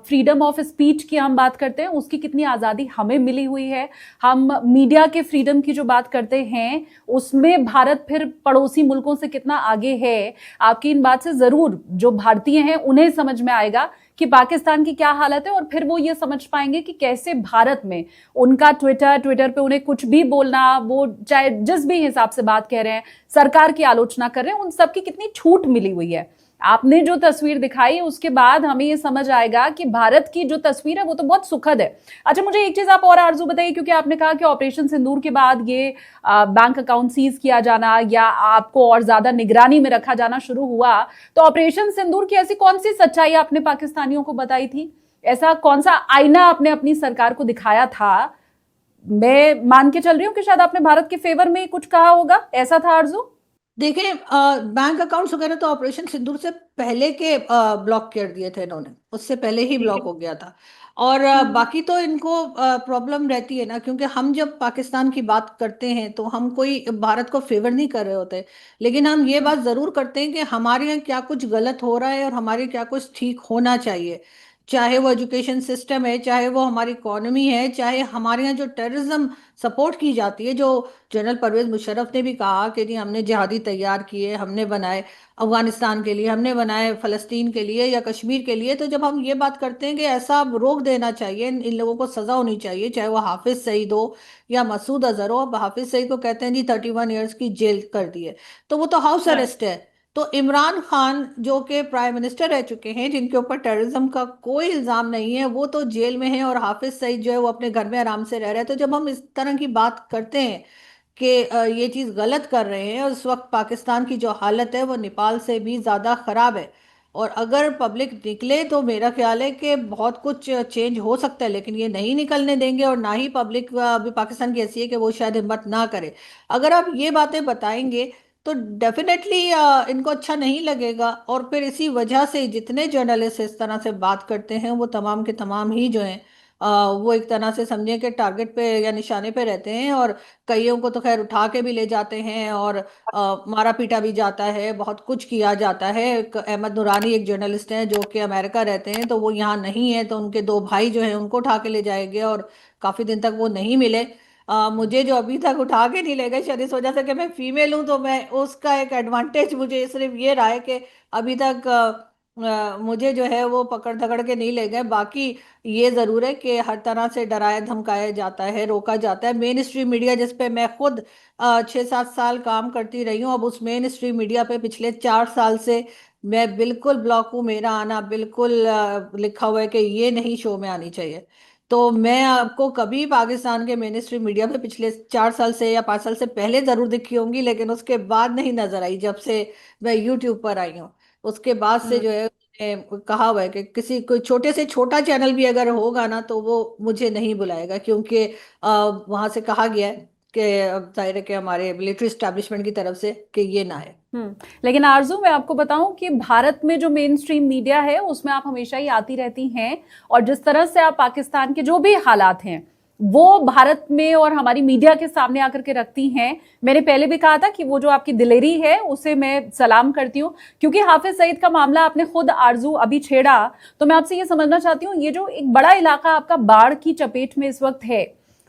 फ्रीडम ऑफ स्पीच की हम बात करते हैं उसकी कितनी आज़ादी हमें मिली हुई है। हम मीडिया के फ्रीडम की जो बात करते हैं उसमें भारत फिर पड़ोसी मुल्कों से कितना आगे है। आपकी इन बात से ज़रूर जो भारतीय हैं उन्हें समझ में आएगा कि पाकिस्तान की क्या हालत है, और फिर वो ये समझ पाएंगे कि कैसे भारत में उनका ट्विटर पे उन्हें कुछ भी बोलना, वो चाहे जिस भी हिसाब से बात कह रहे हैं, सरकार की आलोचना कर रहे हैं, उन सबकी कितनी छूट मिली हुई है। आपने जो तस्वीर दिखाई उसके बाद हमें ये समझ आएगा कि भारत की जो तस्वीर है वो तो बहुत सुखद है। अच्छा, मुझे एक चीज आप और आरजू बताइए, क्योंकि आपने कहा कि ऑपरेशन सिंदूर के बाद ये बैंक अकाउंट सीज किया जाना या आपको और ज्यादा निगरानी में रखा जाना शुरू हुआ, तो ऑपरेशन सिंदूर की ऐसी कौन सी सच्चाई आपने पाकिस्तानियों को बताई थी? ऐसा कौन सा आईना आपने अपनी सरकार को दिखाया था? मैं मान के चल रही हूँ कि शायद आपने भारत के फेवर में कुछ कहा होगा, ऐसा था आरजू? देखिए, बैंक अकाउंट्स वगैरह तो ऑपरेशन सिंदूर से पहले के ब्लॉक कर दिए थे इन्होंने, उससे पहले ही ठीक ब्लॉक है। हो गया था। और बाकी तो इनको प्रॉब्लम रहती है ना, क्योंकि हम जब पाकिस्तान की बात करते हैं तो हम कोई भारत को फेवर नहीं कर रहे होते, लेकिन हम ये बात जरूर करते हैं कि हमारे यहाँ क्या कुछ गलत हो रहा है और हमारे क्या कुछ ठीक होना चाहिए। चाहे वो एजुकेशन सिस्टम है, चाहे वो हमारी इकोनॉमी है, चाहे हमारे यहाँ जो टेररिज्म सपोर्ट की जाती है, जो जनरल परवेज मुशर्रफ ने भी कहा कि जी हमने जिहादी तैयार किए, हमने बनाए अफगानिस्तान के लिए, हमने बनाए फ़लस्तीन के लिए या कश्मीर के लिए। तो जब हम ये बात करते हैं कि ऐसा अब रोक देना चाहिए, इन लोगों को सज़ा होनी चाहिए, चाहे वो हाफिज सईद हो या मसूद अजहर हो। अब हाफिज सईद को कहते हैं जी 31 ईयर्स की जेल कर दिए, तो वो तो हाउस अरेस्ट है। तो इमरान खान जो कि प्राइम मिनिस्टर रह चुके हैं, जिनके ऊपर टेररिज्म का कोई इल्ज़ाम नहीं है, वो तो जेल में है, और हाफिज सईद जो है वो अपने घर में आराम से रह रहे हैं। तो जब हम इस तरह की बात करते हैं कि ये चीज़ गलत कर रहे हैं, और उस वक्त पाकिस्तान की जो हालत है वो नेपाल से भी ज़्यादा ख़राब है, और अगर पब्लिक निकले तो मेरा ख्याल है कि बहुत कुछ चेंज हो सकता है, लेकिन ये नहीं निकलने देंगे, और ना ही पब्लिक अभी पाकिस्तान की ऐसी है कि वो शायद हिम्मत ना करे। अगर आप ये बातें बताएंगे तो डेफिनेटली इनको अच्छा नहीं लगेगा, और फिर इसी वजह से जितने जर्नलिस्ट इस तरह से बात करते हैं वो तमाम के तमाम ही जो हैं वो एक तरह से समझें कि टारगेट पे या निशाने पे रहते हैं, और कईयों को तो खैर उठा के भी ले जाते हैं, और मारा पीटा भी जाता है, बहुत कुछ किया जाता है। एक अहमद नूरानी एक जर्नलिस्ट हैं जो कि अमेरिका रहते हैं, तो वो यहाँ नहीं है, तो उनके दो भाई जो हैं उनको उठा के ले जाए गए, और काफ़ी दिन तक वो नहीं मिले। मुझे जो अभी तक उठा के नहीं ले गए, शायद इस वजह से कि मैं फीमेल हूं, तो मैं उसका एक एडवांटेज मुझे सिर्फ ये रहा है कि अभी तक मुझे जो है वो पकड़ धकड़ के नहीं ले गए। बाकी ये जरूर है कि हर तरह से डराया धमकाया जाता है, रोका जाता है। मेन स्ट्रीम मीडिया जिस पे मैं खुद 6-7 साल काम करती रही हूँ, अब उस मेन स्ट्रीम मीडिया पे पिछले 4 साल से मैं बिल्कुल ब्लॉक हूँ। मेरा आना बिल्कुल लिखा हुआ है कि ये नहीं शो में आनी चाहिए। तो मैं आपको कभी पाकिस्तान के मेन स्ट्रीम मीडिया पे पिछले 4 साल से या 5 साल से पहले जरूर दिखी होंगी, लेकिन उसके बाद नहीं नजर आई जब से मैं यूट्यूब पर आई हूँ। उसके बाद से जो है कहा हुआ है कि किसी कोई छोटे से छोटा चैनल भी अगर होगा ना तो वो मुझे नहीं बुलाएगा, क्योंकि वहां से कहा गया है कि जाहिर है कि हमारे मिलिट्री स्टैब्लिशमेंट की तरफ से कि ये ना है। लेकिन आरजू, मैं आपको बताऊं कि भारत में जो मेन स्ट्रीम मीडिया है उसमें आप हमेशा ही आती रहती हैं, और जिस तरह से आप पाकिस्तान के जो भी हालात हैं वो भारत में और हमारी मीडिया के सामने आकर के रखती हैं। मैंने पहले भी कहा था कि वो जो आपकी दिलेरी है उसे मैं सलाम करती हूँ, क्योंकि हाफिज सईद का मामला आपने खुद आरजू अभी छेड़ा, तो मैं आपसे ये समझना चाहती हूँ, ये जो एक बड़ा इलाका आपका बाढ़ की चपेट में इस वक्त है,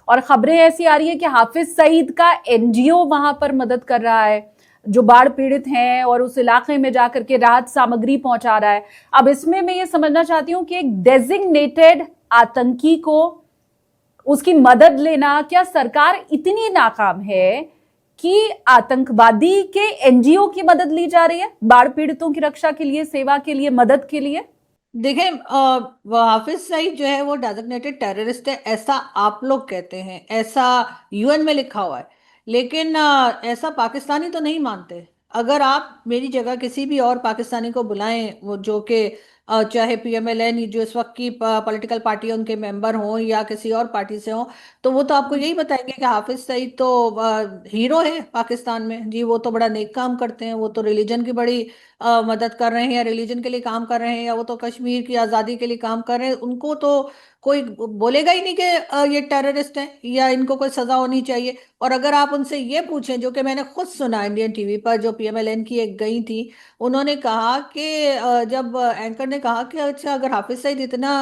और खबरें ऐसी आ रही है कि हाफिज सईद का एनजीओ वहां पर मदद कर रहा है जो बाढ़ पीड़ित हैं, और उस इलाके में जाकर के राहत सामग्री पहुंचा रहा है। अब इसमें मैं ये समझना चाहती हूं कि एक डेजिग्नेटेड आतंकी को उसकी मदद लेना, क्या सरकार इतनी नाकाम है कि आतंकवादी के एनजीओ की मदद ली जा रही है बाढ़ पीड़ितों की रक्षा के लिए, सेवा के लिए, मदद के लिए? देखें, हाफिज सईद जो है वो डेजिग्नेटेड टेररिस्ट है, ऐसा आप लोग कहते हैं, ऐसा यूएन में लिखा हुआ है, लेकिन ऐसा पाकिस्तानी तो नहीं मानते। अगर आप मेरी जगह किसी भी और पाकिस्तानी को बुलाएं, वो जो कि चाहे पीएमएलएन जो इस वक्त की पॉलिटिकल पार्टी है उनके मेंबर हों या किसी और पार्टी से हों, तो वो तो आपको यही बताएंगे कि हाफिज सईद तो हीरो है पाकिस्तान में जी, वो तो बड़ा नेक काम करते हैं, वो तो रिलीजन की बड़ी मदद कर रहे हैं, या रिलीजन के लिए काम कर रहे हैं, या वो तो कश्मीर की आज़ादी के लिए काम कर रहे हैं। उनको तो कोई बोलेगा ही नहीं कि ये टेररिस्ट हैं या इनको कोई सज़ा होनी चाहिए। और अगर आप उनसे ये पूछें, जो कि मैंने खुद सुना इंडियन टीवी पर, जो पीएमएलएन की एक गई थी, उन्होंने कहा कि जब एंकर ने कहा कि अच्छा अगर हाफिज सईद इतना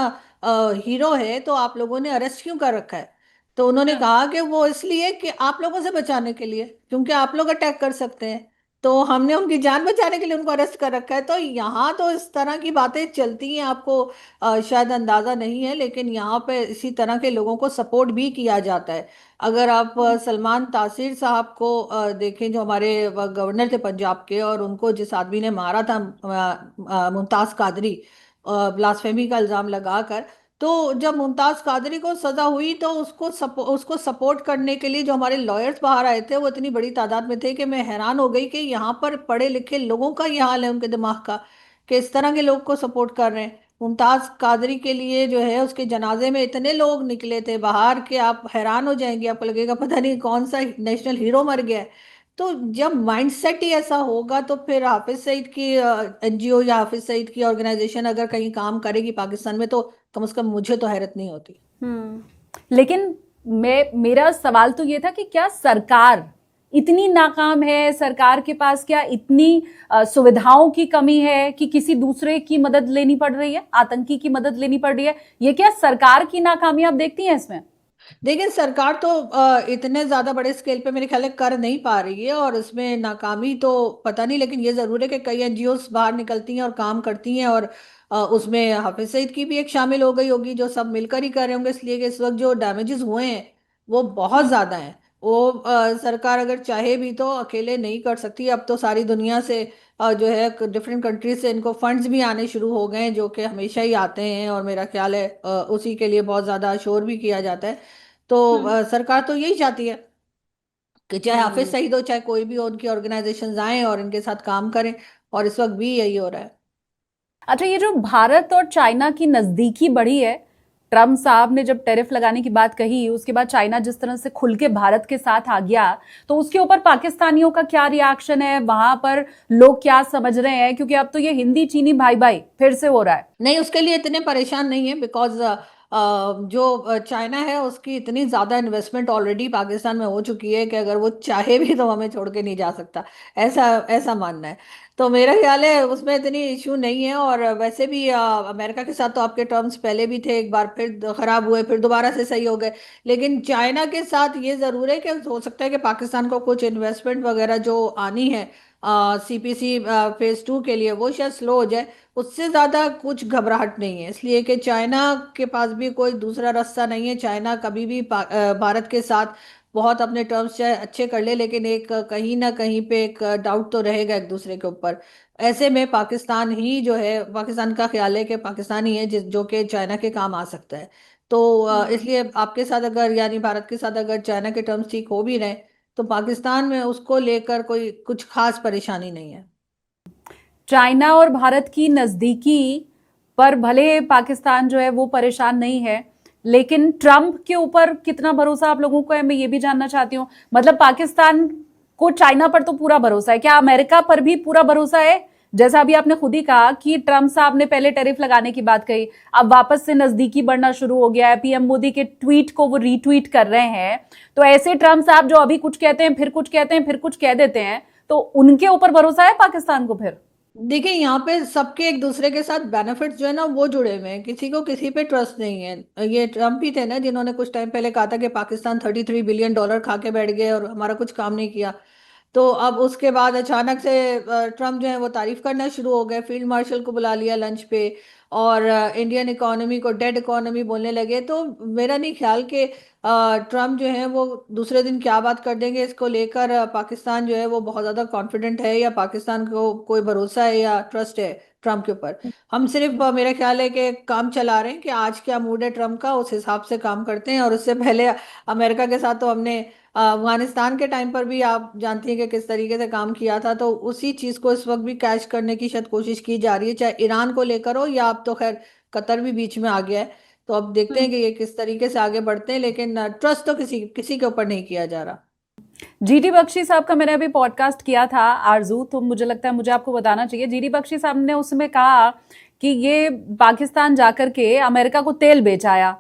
हीरो है तो आप लोगों ने अरेस्ट क्यों कर रखा है, तो उन्होंने कहा कि वो इसलिए कि आप लोगों से बचाने के लिए, क्योंकि आप लोग अटैक कर सकते हैं, तो हमने उनकी जान बचाने के लिए उनको अरेस्ट कर रखा है। तो यहाँ तो इस तरह की बातें चलती हैं, आपको शायद अंदाजा नहीं है, लेकिन यहाँ पे इसी तरह के लोगों को सपोर्ट भी किया जाता है। अगर आप सलमान तासीर साहब को देखें, जो हमारे गवर्नर थे पंजाब के, और उनको जिस आदमी ने मारा था मुमताज कादरी, ब्लास्फेमी का इल्जाम लगाकर, तो जब मुमताज कादरी को सजा हुई तो उसको सपोर्ट करने के लिए जो हमारे लॉयर्स बाहर आए थे वो इतनी बड़ी तादाद में थे कि मैं हैरान हो गई कि यहाँ पर पढ़े लिखे लोगों का ये हाल है, उनके दिमाग का, कि इस तरह के लोग को सपोर्ट कर रहे हैं। मुमताज कादरी के लिए जो है उसके जनाजे में इतने लोग निकले थे बाहर कि आप हैरान हो जाएंगे, आपको लगेगा पता नहीं कौन सा नेशनल हीरो मर गया है। तो जब माइंडसेट ही ऐसा होगा तो फिर हाफिज सईद की एनजीओ या हाफिज सईद की ऑर्गेनाइजेशन अगर कहीं काम करेगी पाकिस्तान में, तो कम से कम मुझे तो हैरत नहीं होती। लेकिन मेरा सवाल तो ये था कि क्या सरकार इतनी नाकाम है, सरकार के पास क्या इतनी सुविधाओं की कमी है कि किसी दूसरे की मदद लेनी पड़ रही है, आतंकी की मदद लेनी पड़ रही है? ये क्या सरकार की नाकामी आप देखती हैं इसमें? देखिए सरकार तो इतने ज्यादा बड़े स्केल पे मेरे ख्याल है कर नहीं पा रही है, और इसमें नाकामी तो पता नहीं, लेकिन ये जरूर है कि कई एनजीओस बाहर निकलती हैं और काम करती हैं, और उसमें हाफिज सईद की भी एक शामिल हो गई होगी, जो सब मिलकर ही कर रहे होंगे, इसलिए कि इस वक्त जो डैमेजेस हुए हैं वो बहुत ज्यादा हैं। वो सरकार अगर चाहे भी तो अकेले नहीं कर सकती। अब तो सारी दुनिया से जो है डिफरेंट कंट्रीज से इनको फंड्स भी आने शुरू हो गए हैं, जो कि हमेशा ही आते हैं, और मेरा ख्याल है उसी के लिए बहुत ज्यादा शोर भी किया जाता है। तो हम्म। सरकार तो यही चाहती है कि चाहे हाफिज हम्म। सईद हो, चाहे कोई भी हो, उनकी ऑर्गेनाइजेशंस आए और इनके साथ काम करें, और इस वक्त भी यही हो रहा है। अच्छा, ये जो भारत और चाइना की नजदीकी बढ़ी है, ट्रम्प साहब ने जब टैरिफ लगाने की बात कही, उसके बाद चाइना जिस तरह से खुल के भारत के साथ आ गया, तो उसके ऊपर पाकिस्तानियों का क्या रिएक्शन है? वहां पर लोग क्या समझ रहे हैं? क्योंकि अब तो ये हिंदी चीनी भाई भाई फिर से हो रहा है। नहीं, उसके लिए इतने परेशान नहीं है, बिकॉज जो चाइना है उसकी इतनी ज़्यादा इन्वेस्टमेंट ऑलरेडी पाकिस्तान में हो चुकी है कि अगर वो चाहे भी तो हमें छोड़ के नहीं जा सकता। ऐसा ऐसा मानना है। तो मेरा ख्याल है उसमें इतनी इशू नहीं है। और वैसे भी अमेरिका के साथ तो आपके टर्म्स पहले भी थे, एक बार फिर खराब हुए, फिर दोबारा से सही हो गए। लेकिन चाइना के साथ ये ज़रूर है कि हो सकता है कि पाकिस्तान को कुछ इन्वेस्टमेंट वगैरह जो आनी है सीपीसी फेज 2 के लिए, वो शायद स्लो हो जाए। उससे ज्यादा कुछ घबराहट नहीं है, इसलिए कि चाइना के पास भी कोई दूसरा रास्ता नहीं है। चाइना कभी भी भारत के साथ बहुत अपने टर्म्स चाहे अच्छे कर ले, लेकिन एक कहीं ना कहीं पे एक डाउट तो रहेगा एक दूसरे के ऊपर। ऐसे में पाकिस्तान ही जो है, पाकिस्तान का ख्याल है कि पाकिस्तान ही है जिस जो कि चाइना के काम आ सकता है। तो इसलिए आपके साथ अगर, यानी भारत के साथ अगर चाइना के टर्म्स ठीक हो भी रहे, तो पाकिस्तान में उसको लेकर कोई कुछ खास परेशानी नहीं है। चाइना और भारत की नजदीकी पर भले पाकिस्तान जो है वो परेशान नहीं है, लेकिन ट्रंप के ऊपर कितना भरोसा आप लोगों को है, मैं ये भी जानना चाहती हूँ। मतलब पाकिस्तान को चाइना पर तो पूरा भरोसा है, क्या अमेरिका पर भी पूरा भरोसा है? जैसा अभी आपने खुद ही कहा कि ट्रंप साहब ने पहले टैरिफ लगाने की बात कही, अब वापस से नजदीकी बढ़ना शुरू हो गया है, पीएम मोदी के ट्वीट को वो रीट्वीट कर रहे हैं। तो ऐसे ट्रंप साहब जो अभी कुछ कहते हैं, फिर कुछ कहते हैं, फिर कुछ कह देते हैं, तो उनके ऊपर भरोसा है पाकिस्तान को फिर? देखिए यहाँ पे सबके एक दूसरे के साथ बेनिफिट्स जो है ना वो जुड़े हुए हैं, किसी को किसी पे ट्रस्ट नहीं है। ये ट्रम्प ही थे ना जिन्होंने कुछ टाइम पहले कहा था कि पाकिस्तान $33 बिलियन खा के बैठ गए और हमारा कुछ काम नहीं किया। तो अब उसके बाद अचानक से ट्रम्प जो है वो तारीफ करना शुरू हो गए, फील्ड मार्शल को बुला लिया लंच पे, और इंडियन इकोनॉमी को डेड इकोनॉमी बोलने लगे। तो मेरा नहीं ख्याल कि ट्रम्प जो है वो दूसरे दिन क्या बात कर देंगे इसको लेकर। पाकिस्तान जो है वो बहुत ज़्यादा कॉन्फिडेंट है, या पाकिस्तान को कोई भरोसा है या ट्रस्ट है ट्रम्प के ऊपर। हम सिर्फ मेरा ख्याल है कि काम चला रहे हैं कि आज क्या मूड है ट्रम्प का, उस हिसाब से काम करते हैं। और उससे पहले अमेरिका के साथ तो हमने अफगानिस्तान के टाइम पर भी आप जानती हैं कि किस तरीके से काम किया था। तो उसी चीज को इस वक्त भी कैच करने की शायद कोशिश की जा रही है, चाहे ईरान को लेकर हो, या अब तो खैर कतर भी बीच में आ गया है। तो अब देखते हैं कि ये किस तरीके से आगे बढ़ते हैं, लेकिन ट्रस्ट तो किसी किसी के ऊपर नहीं किया जा रहा। जीडी बख्शी साहब का मैंने अभी पॉडकास्ट किया था आरजू, तो मुझे लगता है मुझे आपको बताना चाहिए। जीडी बख्शी साहब ने उसमें कहा कि ये पाकिस्तान जाकर के अमेरिका को तेल बेच आया।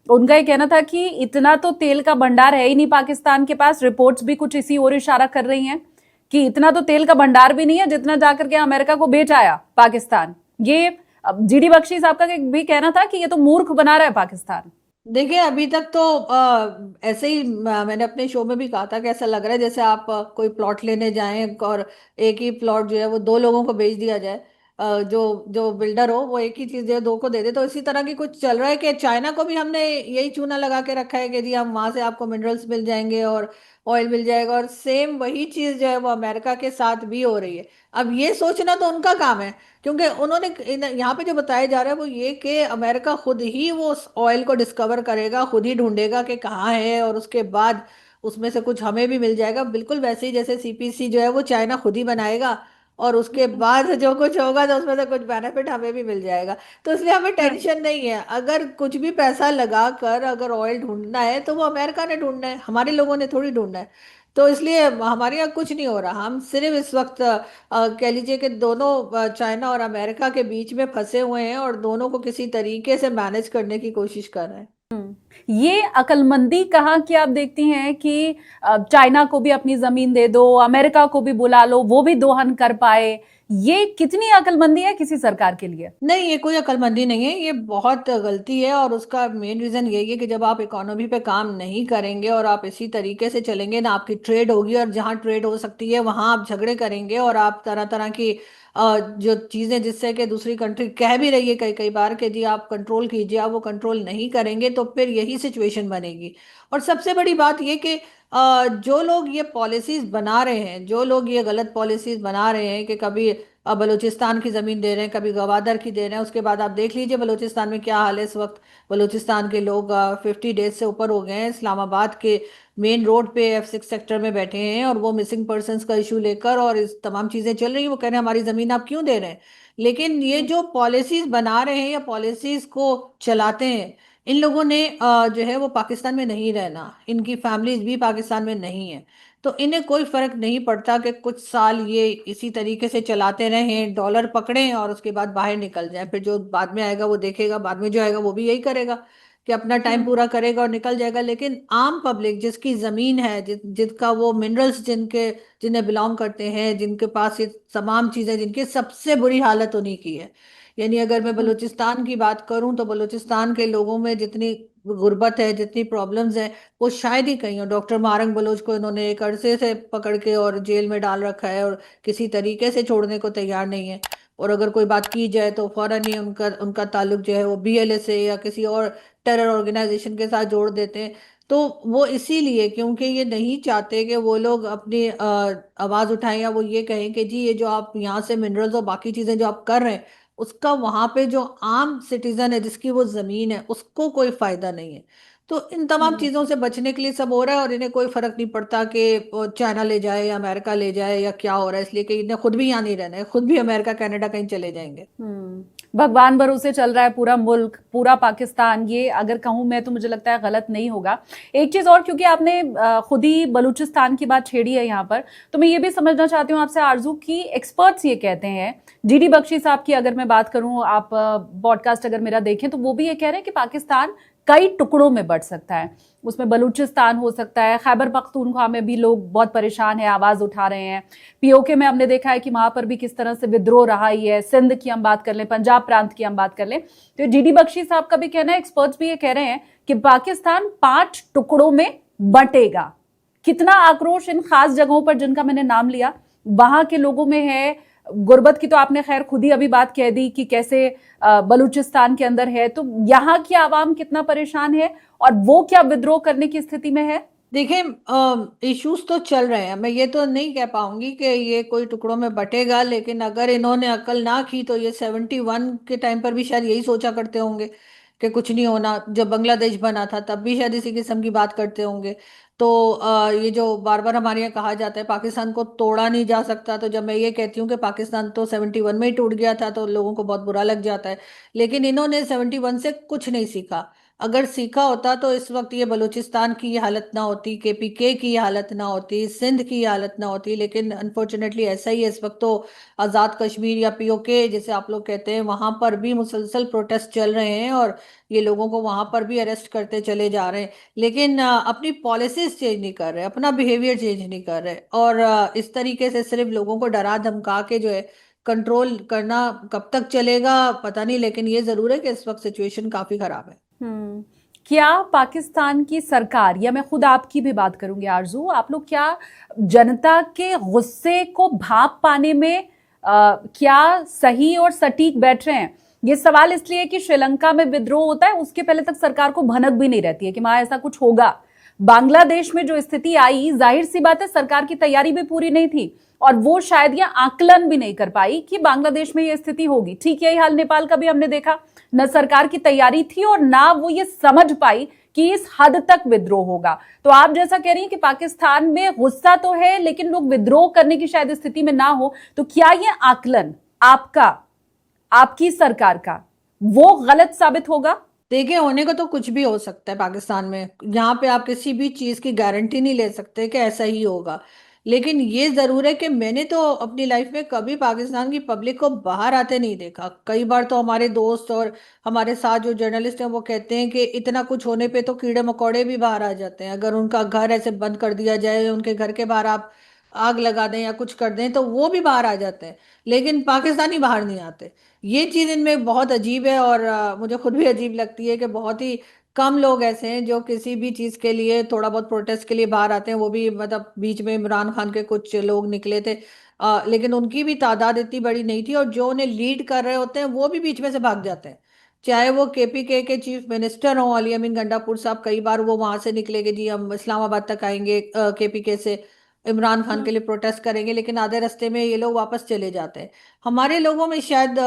उनका ये कहना था कि इतना तो तेल का भंडार है ही नहीं पाकिस्तान के पास। रिपोर्ट्स भी कुछ इसी ओर इशारा कर रही हैं कि इतना तो तेल का भंडार भी नहीं है जितना जाकर के अमेरिका को बेच आया पाकिस्तान। ये जीडी बख्शी साहब का भी कहना था कि ये तो मूर्ख बना रहा है पाकिस्तान। देखिए अभी तक तो ऐसे ही मैंने अपने शो में भी कहा था कि ऐसा लग रहा है जैसे आप कोई प्लॉट लेने जाएं और एक ही प्लॉट जो है वो दो लोगों को बेच दिया जाए। जो जो बिल्डर हो वो एक ही चीज जो है दो को दे दे। तो इसी तरह की कुछ चल रहा है कि चाइना को भी हमने यही चूना लगा के रखा है कि जी हम वहां से आपको मिनरल्स मिल जाएंगे और ऑयल मिल जाएगा, और सेम वही चीज जो है वो अमेरिका के साथ भी हो रही है। अब ये सोचना तो उनका काम है, क्योंकि उन्होंने यहाँ पे जो बताया जा रहा है वो ये कि अमेरिका खुद ही वो ऑयल को डिस्कवर करेगा, खुद ही ढूंढेगा कि कहाँ है, और उसके बाद उसमें से कुछ हमें भी मिल जाएगा, बिल्कुल वैसे ही जैसे सीपीसी जो है वो चाइना खुद ही बनाएगा और उसके बाद जो कुछ होगा तो उसमें से कुछ बेनिफिट हमें भी मिल जाएगा। तो इसलिए हमें टेंशन नहीं है। अगर कुछ भी पैसा लगा कर अगर ऑयल ढूंढना है तो वो अमेरिका ने ढूंढना है, हमारे लोगों ने थोड़ी ढूंढना है। तो इसलिए हमारे यहाँ कुछ नहीं हो रहा। हम सिर्फ इस वक्त कह लीजिए कि दोनों चाइना और अमेरिका के बीच में फंसे हुए हैं और दोनों को किसी तरीके से मैनेज करने की कोशिश कर रहे हैं। ये अकलमंदी कहाँ की आप देखती हैं कि चाइना को भी अपनी जमीन दे दो, अमेरिका को भी बुला लो, वो भी दोहन कर पाए, ये कितनी अकलमंदी है किसी सरकार के लिए? नहीं, ये कोई अक्लमंदी नहीं है, ये बहुत गलती है। और उसका मेन रीजन यही है कि जब आप इकोनॉमी पे काम नहीं करेंगे और आप इसी तरीके से चलेंगे ना, आपकी ट्रेड होगी और जहाँ ट्रेड हो सकती है वहां आप झगड़े करेंगे और आप तरह तरह की जो चीजें जिससे कि दूसरी कंट्री कह भी रही है कई कई बार कि जी आप कंट्रोल कीजिए, आप वो कंट्रोल नहीं करेंगे तो फिर यही सिचुएशन बनेगी। और सबसे बड़ी बात ये कि जो लोग ये पॉलिसीज बना रहे हैं, जो लोग ये गलत पॉलिसीज बना रहे हैं कि कभी बलूचिस्तान की ज़मीन दे रहे हैं, कभी गवादर की दे रहे हैं, उसके बाद आप देख लीजिए बलूचिस्तान में क्या हाल है इस वक्त। बलूचिस्तान के लोग 50 डेज से ऊपर हो गए हैं इस्लामाबाद के मेन रोड पे F6 सेक्टर में बैठे हैं और वो मिसिंग पर्सनस का इशू लेकर और इस तमाम चीज़ें चल रही हैं। वो कह रहे हैं हमारी ज़मीन आप क्यों दे रहे हैं। लेकिन ये जो पॉलिसीज बना रहे हैं या पॉलिसीज को चलाते हैं, इन लोगों ने जो है वो पाकिस्तान में नहीं रहना, इनकी फैमिलीज भी पाकिस्तान में नहीं है। तो इन्हें कोई फर्क नहीं पड़ता कि कुछ साल ये इसी तरीके से चलाते रहें, डॉलर पकड़ें और उसके बाद बाहर निकल जाएं। फिर जो बाद में आएगा वो देखेगा, बाद में जो आएगा वो भी यही करेगा कि अपना टाइम पूरा करेगा और निकल जाएगा। लेकिन आम पब्लिक जिसकी जमीन है, जिनका वो मिनरल्स जिन्हें बिलोंग करते हैं, जिनके पास ये तमाम चीजें, जिनकी सबसे बुरी हालत उन्हीं की है। यानी अगर मैं बलूचिस्तान की बात करूं तो बलूचिस्तान के लोगों में जितनी गुर्बत है, जितनी प्रॉब्लम्स है, वो शायद ही कहीं हो। डॉक्टर मारंग बलोच को इन्होंने एक अरसे से पकड़ के और जेल में डाल रखा है और किसी तरीके से छोड़ने को तैयार नहीं है। और अगर कोई बात की जाए तो फौरन ही उनका उनका ताल्लुक जो है वो BLA से या किसी और टेरर ऑर्गेनाइजेशन के साथ जोड़ देते हैं। तो वो इसीलिए क्योंकि ये नहीं चाहते कि वो लोग अपनी आवाज़ उठाएं या वो ये कहें कि जी ये जो आप यहाँ से मिनरल्स और बाकी चीज़ें जो आप कर रहे हैं उसका वहां पे जो आम सिटीजन है जिसकी वो जमीन है उसको कोई फायदा नहीं है। तो इन तमाम हम्म। चीजों से बचने के लिए सब हो रहा है और इन्हें कोई फर्क नहीं पड़ता कि वो चाइना ले जाए या अमेरिका ले जाए या क्या हो रहा है, इसलिए कि इन्हें खुद भी यहाँ नहीं रहना है, खुद भी अमेरिका कनाडा कहीं चले जाएंगे। भगवान भरोसे चल रहा है पूरा मुल्क, पूरा पाकिस्तान। ये अगर कहूं मैं तो मुझे लगता है गलत नहीं होगा। एक चीज और, क्योंकि आपने खुद ही बलूचिस्तान की बात छेड़ी है यहाँ पर, तो मैं ये भी समझना चाहती हूँ आपसे आरजू की एक्सपर्ट्स ये कहते हैं, GD बख्शी साहब की अगर मैं बात करूं, आप पॉडकास्ट अगर मेरा देखें तो वो भी ये कह रहे हैं कि पाकिस्तान कई टुकड़ों में बढ़ सकता है। उसमें बलूचिस्तान हो सकता है, खैबर पख्तूनख्वा में भी लोग बहुत परेशान है, आवाज उठा रहे हैं। POK में हमने देखा है कि वहां पर भी किस तरह से विद्रोह रहा ही है। सिंध की हम बात कर लें, पंजाब प्रांत की हम बात कर लें, तो GD बख्शी साहब का भी कहना है, एक्सपर्ट्स भी ये कह रहे हैं कि पाकिस्तान 5 टुकड़ों में बंटेगा। कितना आक्रोश इन खास जगहों पर जिनका मैंने नाम लिया वहां के लोगों में है। गुर्बत की तो आपने खैर खुद ही अभी बात कह दी कि कैसे बलूचिस्तान के अंदर है, तो यहाँ की आवाम कितना परेशान है और वो क्या विद्रोह करने की स्थिति में है? देखिए, इश्यूज तो चल रहे हैं, मैं ये तो नहीं कह पाऊंगी कि ये कोई टुकड़ों में बटेगा। लेकिन अगर इन्होंने अकल ना की तो ये 71 के टाइम पर भी शायद यही सोचा करते होंगे कि कुछ नहीं होना। जब बांग्लादेश बना था तब भी शायद इसी किस्म की बात करते होंगे। तो ये जो बार बार हमारे यहाँ कहा जाता है पाकिस्तान को तोड़ा नहीं जा सकता, तो जब मैं ये कहती हूँ कि पाकिस्तान तो 71 में ही टूट गया था तो लोगों को बहुत बुरा लग जाता है। लेकिन इन्होंने 71 से कुछ नहीं सीखा। अगर सीखा होता तो इस वक्त ये बलूचिस्तान की हालत ना होती, KPK की हालत ना होती, सिंध की हालत ना होती। लेकिन अनफॉर्चुनेटली ऐसा ही है इस वक्त। तो आज़ाद कश्मीर या POK जिसे आप लोग कहते हैं, वहां पर भी मुसलसल प्रोटेस्ट चल रहे हैं और ये लोगों को वहां पर भी अरेस्ट करते चले जा रहे हैं। लेकिन अपनी पॉलिसीज चेंज नहीं कर रहे, अपना बिहेवियर चेंज नहीं कर रहे। और इस तरीके से सिर्फ लोगों को डरा धमका के जो है कंट्रोल करना कब तक चलेगा पता नहीं। लेकिन ये जरूर है कि इस वक्त सिचुएशन काफी खराब है। क्या पाकिस्तान की सरकार, या मैं खुद आपकी भी बात करूंगी आरजू, आप लोग क्या जनता के गुस्से को भाप पाने में क्या सही और सटीक बैठ रहे हैं? ये सवाल इसलिए कि श्रीलंका में विद्रोह होता है, उसके पहले तक सरकार को भनक भी नहीं रहती है कि वहां ऐसा कुछ होगा। बांग्लादेश में जो स्थिति आई, जाहिर सी बात है सरकार की तैयारी भी पूरी नहीं थी और वो शायद यह आकलन भी नहीं कर पाई कि बांग्लादेश में यह स्थिति होगी। ठीक यही हाल नेपाल का भी हमने देखा, न सरकार की तैयारी थी और ना वो ये समझ पाई कि इस हद तक विद्रोह होगा। तो आप जैसा कह रही हैं कि पाकिस्तान में गुस्सा तो है लेकिन लोग विद्रोह करने की शायद स्थिति में ना हो, तो क्या ये आकलन आपका, आपकी सरकार का, वो गलत साबित होगा? देखिए, होने को तो कुछ भी हो सकता है पाकिस्तान में। यहाँ पे आप किसी भी चीज की गारंटी नहीं ले सकते कि ऐसा ही होगा। लेकिन ये जरूर है कि मैंने तो अपनी लाइफ में कभी पाकिस्तान की पब्लिक को बाहर आते नहीं देखा। कई बार तो हमारे दोस्त और हमारे साथ जो जर्नलिस्ट हैं वो कहते हैं कि इतना कुछ होने पे तो कीड़े मकोड़े भी बाहर आ जाते हैं। अगर उनका घर ऐसे बंद कर दिया जाए, उनके घर के बाहर आप आग लगा दें या कुछ कर दें, तो वो भी बाहर आ जाते हैं। लेकिन पाकिस्तानी बाहर नहीं आते। ये चीज इनमें बहुत अजीब है, और मुझे खुद भी अजीब लगती है कि बहुत ही कम लोग ऐसे हैं जो किसी भी चीज के लिए, थोड़ा बहुत प्रोटेस्ट के लिए बाहर आते हैं। वो भी मतलब बीच में इमरान खान के कुछ लोग निकले थे, लेकिन उनकी भी तादाद इतनी बड़ी नहीं थी। और जो उन्हें लीड कर रहे होते हैं वो भी बीच में से भाग जाते हैं। चाहे वो केपीके के चीफ मिनिस्टर हों, अली अमीन गंडापुर साहब, कई बार वो वहां से निकले कि जी हम इस्लामाबाद तक आएंगे केपीके से, इमरान खान के लिए प्रोटेस्ट करेंगे, लेकिन आधे रास्ते में ये लोग वापस चले जाते हैं। हमारे लोगों में शायद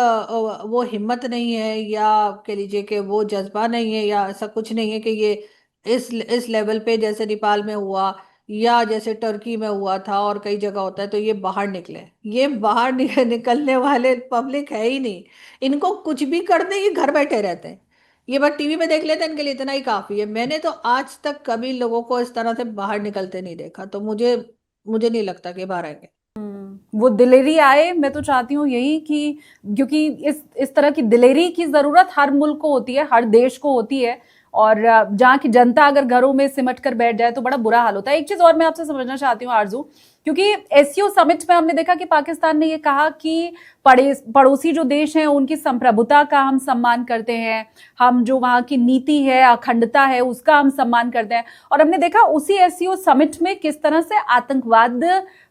वो हिम्मत नहीं है, या कह लीजिए कि वो जज्बा नहीं है, या ऐसा कुछ नहीं है कि ये इस लेवल पे जैसे नेपाल में हुआ या जैसे टर्की में हुआ था और कई जगह होता है, तो ये बाहर निकले। ये बाहर निकलने वाले पब्लिक है ही नहीं। इनको कुछ भी कर दे, ये घर बैठे रहते हैं। ये बस टीवी पे देख लेते हैं, इनके लिए इतना ही काफी है। मैंने तो आज तक कभी लोगों को इस तरह से बाहर निकलते नहीं देखा, तो मुझे मुझे नहीं लगता कि बाहर आएंगे। वो दिलेरी आए, मैं तो चाहती हूँ यही कि, क्योंकि इस तरह की दिलेरी की जरूरत हर मुल्क को होती है, हर देश को होती है। और जहाँ की जनता अगर घरों में सिमट कर बैठ जाए तो बड़ा बुरा हाल होता है। एक चीज और मैं आपसे समझना चाहती हूँ आरजू, क्योंकि एससीओ समिट में हमने देखा कि पाकिस्तान ने ये कहा कि पड़ोसी जो देश हैं उनकी संप्रभुता का हम सम्मान करते हैं, हम जो वहां की नीति है, अखंडता है, उसका हम सम्मान करते हैं। और हमने देखा उसी एससीओ समिट में किस तरह से आतंकवाद